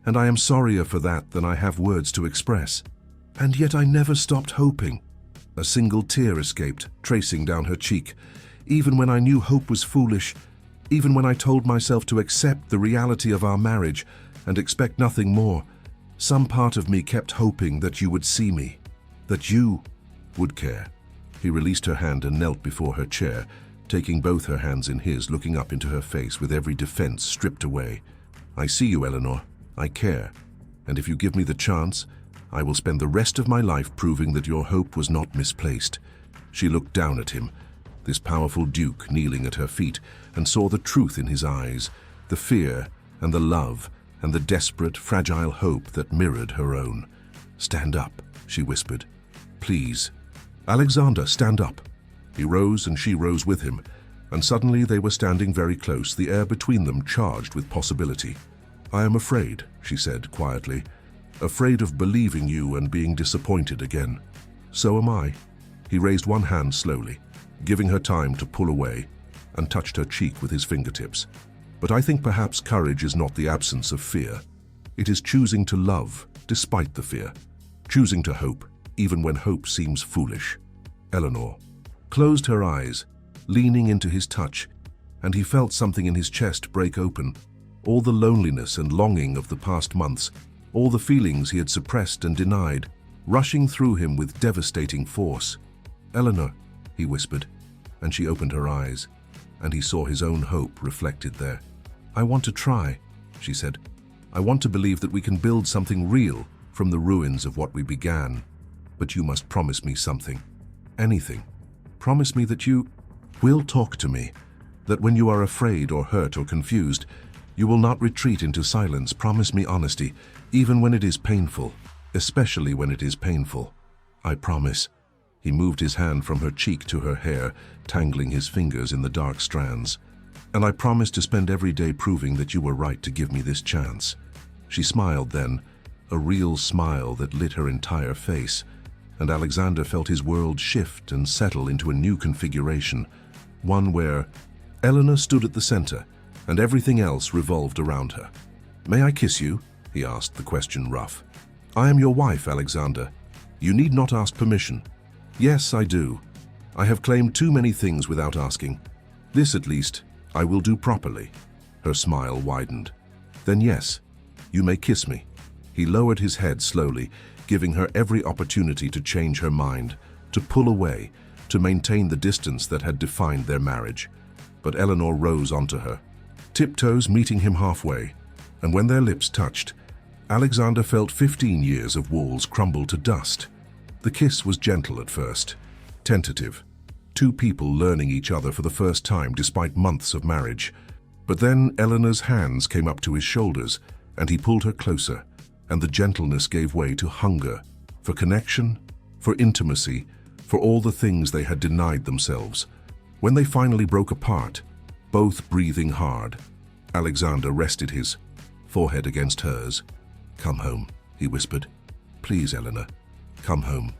S1: and I am sorrier for that than I have words to express. And yet I never stopped hoping. A single tear escaped, tracing down her cheek. Even when I knew hope was foolish, even when I told myself to accept the reality of our marriage and expect nothing more, some part of me kept hoping that you would see me, that you would care. He released her hand and knelt before her chair, taking both her hands in his, looking up into her face with every defense stripped away. I see you, Eleanor. I care. And if you give me the chance, I will spend the rest of my life proving that your hope was not misplaced. She looked down at him, this powerful duke kneeling at her feet, and saw the truth in his eyes, the fear and the love and the desperate, fragile hope that mirrored her own. Stand up, she whispered. Please. Alexander, stand up. He rose and she rose with him, and suddenly they were standing very close, the air between them charged with possibility. I am afraid, she said quietly, afraid of believing you and being disappointed again. So am I. He raised one hand slowly, giving her time to pull away, and touched her cheek with his fingertips. But I think perhaps courage is not the absence of fear. It is choosing to love despite the fear, choosing to hope even when hope seems foolish. Eleanor closed her eyes, leaning into his touch, and he felt something in his chest break open. All the loneliness and longing of the past months, all the feelings he had suppressed and denied, rushing through him with devastating force. Eleanor, he whispered, and she opened her eyes, and he saw his own hope reflected there. I want to try, she said. I want to believe that we can build something real from the ruins of what we began. But you must promise me something. Anything. Promise me that you... Will talk to me, that when you are afraid or hurt or confused, you will not retreat into silence. Promise me honesty, even when it is painful, especially when it is painful. I promise. He moved his hand from her cheek to her hair, tangling his fingers in the dark strands. And I promise to spend every day proving that you were right to give me this chance. She smiled then, a real smile that lit her entire face, and Alexander felt his world shift and settle into a new configuration, one where Eleanor stood at the center, and everything else revolved around her. "May I kiss you?" he asked, the question rough. "I am your wife, Alexander. You need not ask permission." "Yes, I do. I have claimed too many things without asking. This, at least, I will do properly." Her smile widened. "Then yes, you may kiss me." He lowered his head slowly, giving her every opportunity to change her mind, to pull away, to maintain the distance that had defined their marriage. But Eleanor rose onto her, tiptoes meeting him halfway, and when their lips touched, Alexander felt 15 years of walls crumble to dust. The kiss was gentle at first, tentative, two people learning each other for the first time despite months of marriage. But then Eleanor's hands came up to his shoulders, and he pulled her closer, and the gentleness gave way to hunger, for connection, for intimacy, for all the things they had denied themselves. When they finally broke apart, both breathing hard, Alexander rested his forehead against hers. "Come home," he whispered. "Please, Eleanor, come home."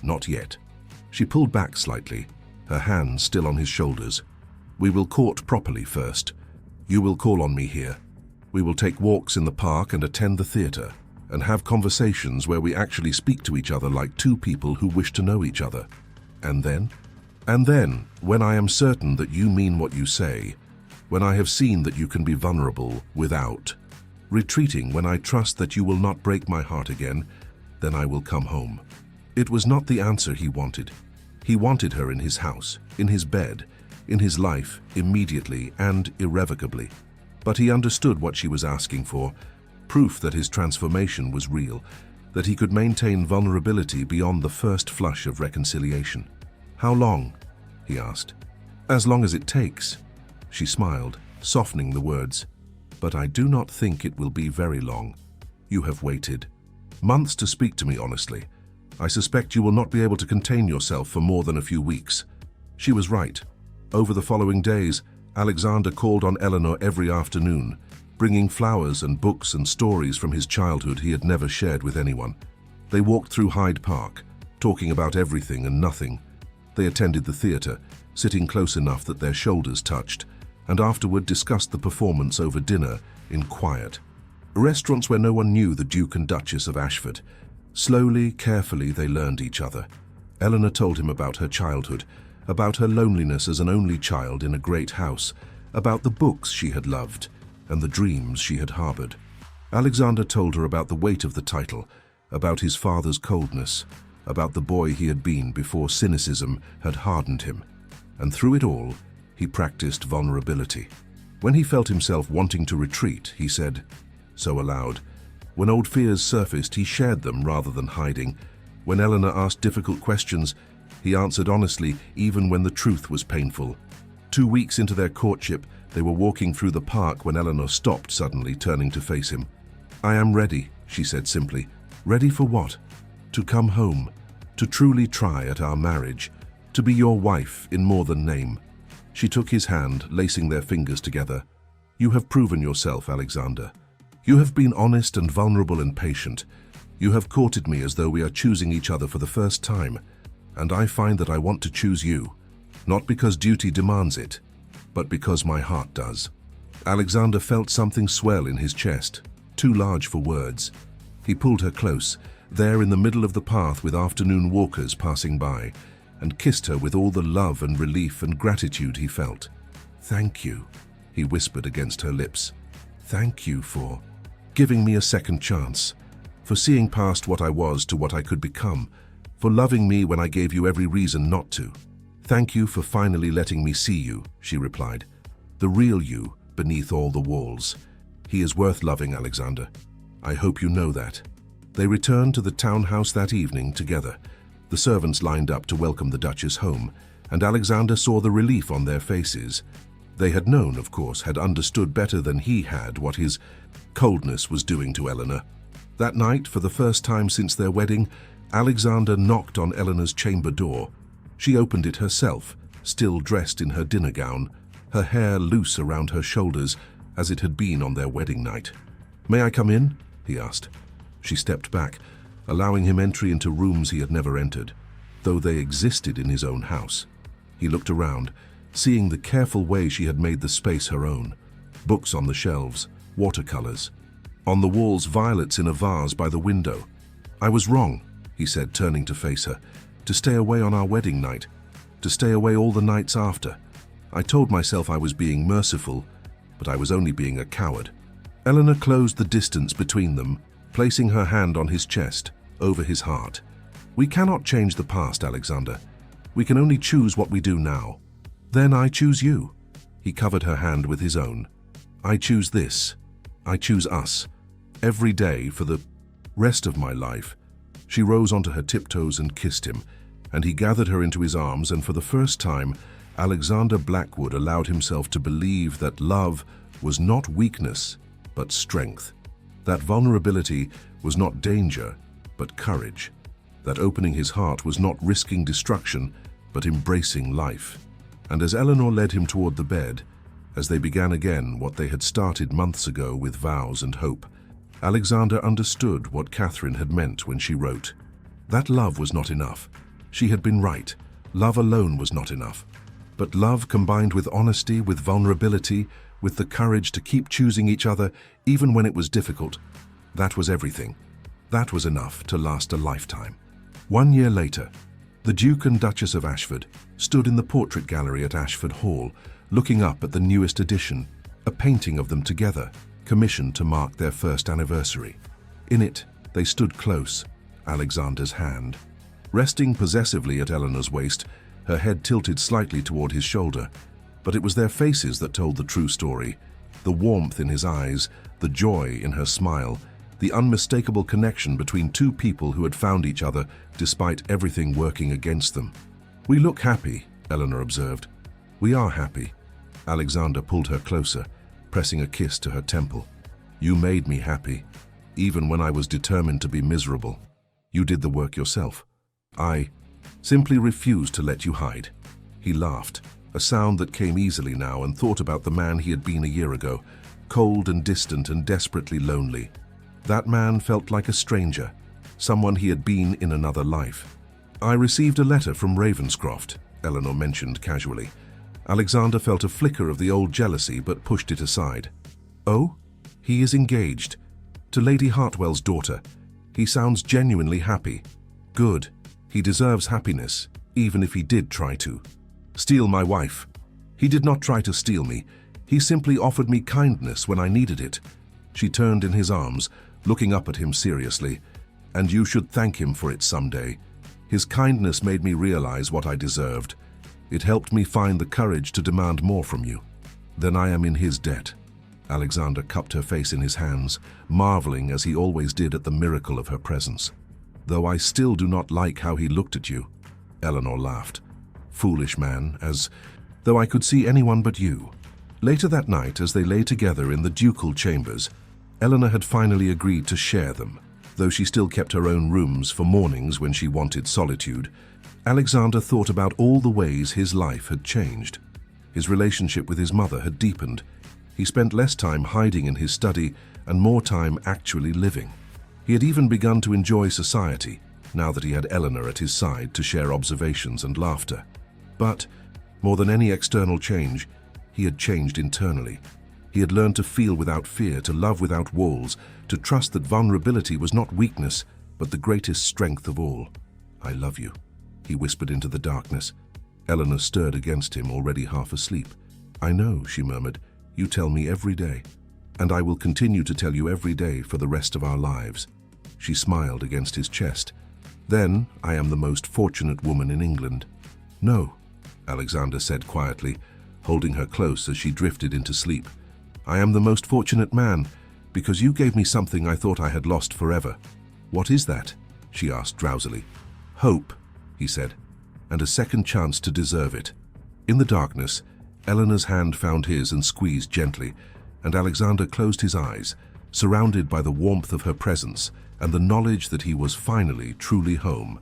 S1: "Not yet." She pulled back slightly, her hands still on his shoulders. "We will court properly first. You will call on me here. We will take walks in the park and attend the theater, and have conversations where we actually speak to each other like two people who wish to know each other. And then? And then, when I am certain that you mean what you say, when I have seen that you can be vulnerable without retreating, when I trust that you will not break my heart again, then I will come home." It was not the answer he wanted. He wanted her in his house, in his bed, in his life, immediately and irrevocably. But he understood what she was asking for, proof that his transformation was real, that he could maintain vulnerability beyond the first flush of reconciliation. "How long?" he asked. "As long as it takes." She smiled, softening the words. "But I do not think it will be very long. You have waited months to speak to me honestly. I suspect you will not be able to contain yourself for more than a few weeks." She was right. Over the following days, Alexander called on Eleanor every afternoon, bringing flowers and books and stories from his childhood he had never shared with anyone. They walked through Hyde Park, talking about everything and nothing. They attended the theater, sitting close enough that their shoulders touched, and afterward discussed the performance over dinner in quiet. Restaurants where no one knew the Duke and Duchess of Ashford. Slowly, carefully, they learned each other. Eleanor told him about her childhood, about her loneliness as an only child in a great house, about the books she had loved and the dreams she had harbored. Alexander told her about the weight of the title, about his father's coldness, about the boy he had been before cynicism had hardened him. And through it all, he practiced vulnerability. When he felt himself wanting to retreat, he said, so aloud. When old fears surfaced, he shared them rather than hiding. When Eleanor asked difficult questions, he answered honestly, even when the truth was painful. 2 weeks into their courtship, they were walking through the park when Eleanor stopped suddenly, turning to face him. "I am ready," she said simply. "Ready for what?" "To come home, to truly try at our marriage, to be your wife in more than name." She took his hand, lacing their fingers together. "You have proven yourself, Alexander. You have been honest and vulnerable and patient. You have courted me as though we are choosing each other for the first time, and I find that I want to choose you, not because duty demands it, but because my heart does." Alexander felt something swell in his chest, too large for words. He pulled her close, there in the middle of the path with afternoon walkers passing by, and kissed her with all the love and relief and gratitude he felt. "Thank you," he whispered against her lips. "Thank you for giving me a second chance, for seeing past what I was to what I could become, for loving me when I gave you every reason not to. Thank you for finally letting me see you," she replied. "The real you beneath all the walls. He is worth loving, Alexander. I hope you know that." They returned to the townhouse that evening together. The servants lined up to welcome the Duchess home, and Alexander saw the relief on their faces. They had known, of course, had understood better than he had what his coldness was doing to Eleanor. That night, for the first time since their wedding, Alexander knocked on Eleanor's chamber door. She opened it herself, still dressed in her dinner gown, her hair loose around her shoulders as it had been on their wedding night. "May I come in?" he asked. She stepped back, allowing him entry into rooms he had never entered, though they existed in his own house. He looked around, seeing the careful way she had made the space her own. Books on the shelves, watercolors. On the walls, violets in a vase by the window. "I was wrong," he said, turning to face her, "to stay away on our wedding night, to stay away all the nights after. I told myself I was being merciful, but I was only being a coward." Eleanor closed the distance between them, placing her hand on his chest, over his heart. "We cannot change the past, Alexander. We can only choose what we do now." "Then I choose you." He covered her hand with his own. "I choose this. I choose us. Every day for the rest of my life." She rose onto her tiptoes and kissed him, and he gathered her into his arms, and for the first time, Alexander Blackwood allowed himself to believe that love was not weakness, but strength. That vulnerability was not danger, but courage. That opening his heart was not risking destruction, but embracing life. And as Eleanor led him toward the bed, as they began again what they had started months ago with vows and hope, Alexander understood what Catherine had meant when she wrote. That love was not enough. She had been right. Love alone was not enough. But love combined with honesty, with vulnerability, with the courage to keep choosing each other even when it was difficult, that was everything. That was enough to last a lifetime. 1 year later, the Duke and Duchess of Ashford stood in the portrait gallery at Ashford Hall, looking up at the newest edition, a painting of them together, commissioned to mark their first anniversary. In it, they stood close, Alexander's hand resting possessively at Eleanor's waist, her head tilted slightly toward his shoulder. But it was their faces that told the true story. The warmth in his eyes, the joy in her smile, the unmistakable connection between two people who had found each other despite everything working against them. "We look happy," Eleanor observed. "We are happy." Alexander pulled her closer, pressing a kiss to her temple. "You made me happy, even when I was determined to be miserable. You did the work yourself. I simply refused to let you hide." He laughed, a sound that came easily now, and thought about the man he had been a year ago, cold and distant and desperately lonely. That man felt like a stranger, someone he had been in another life. "I received a letter from Ravenscroft," Eleanor mentioned casually. Alexander felt a flicker of the old jealousy but pushed it aside. "Oh? He is engaged. To Lady Hartwell's daughter. He sounds genuinely happy. Good. He deserves happiness, even if he did try to. Steal my wife. He did not try to steal me. He simply offered me kindness when I needed it." She turned in his arms, looking up at him seriously. "And you should thank him for it someday. His kindness made me realize what I deserved. It helped me find the courage to demand more from you. Then I am in his debt." Alexander cupped her face in his hands, marveling as he always did at the miracle of her presence. "Though I still do not like how he looked at you." Eleanor laughed. "Foolish man, as though I could see anyone but you." Later that night, as they lay together in the ducal chambers, Eleanor had finally agreed to share them. Though she still kept her own rooms for mornings when she wanted solitude, Alexander thought about all the ways his life had changed. His relationship with his mother had deepened. He spent less time hiding in his study and more time actually living. He had even begun to enjoy society, now that he had Eleanor at his side to share observations and laughter. But, more than any external change, he had changed internally. He had learned to feel without fear, to love without walls, to trust that vulnerability was not weakness, but the greatest strength of all. "I love you," he whispered into the darkness. Eleanor stirred against him, already half asleep. "I know," she murmured. "You tell me every day. And I will continue to tell you every day for the rest of our lives." She smiled against his chest. "Then I am the most fortunate woman in England." "No," Alexander said quietly, holding her close as she drifted into sleep. "I am the most fortunate man, because you gave me something I thought I had lost forever." "What is that?" she asked drowsily. "Hope," he said. and a second chance to deserve it. In the darkness, Eleanor's hand found his and squeezed gently, and Alexander closed his eyes, surrounded by the warmth of her presence and the knowledge that he was finally truly home.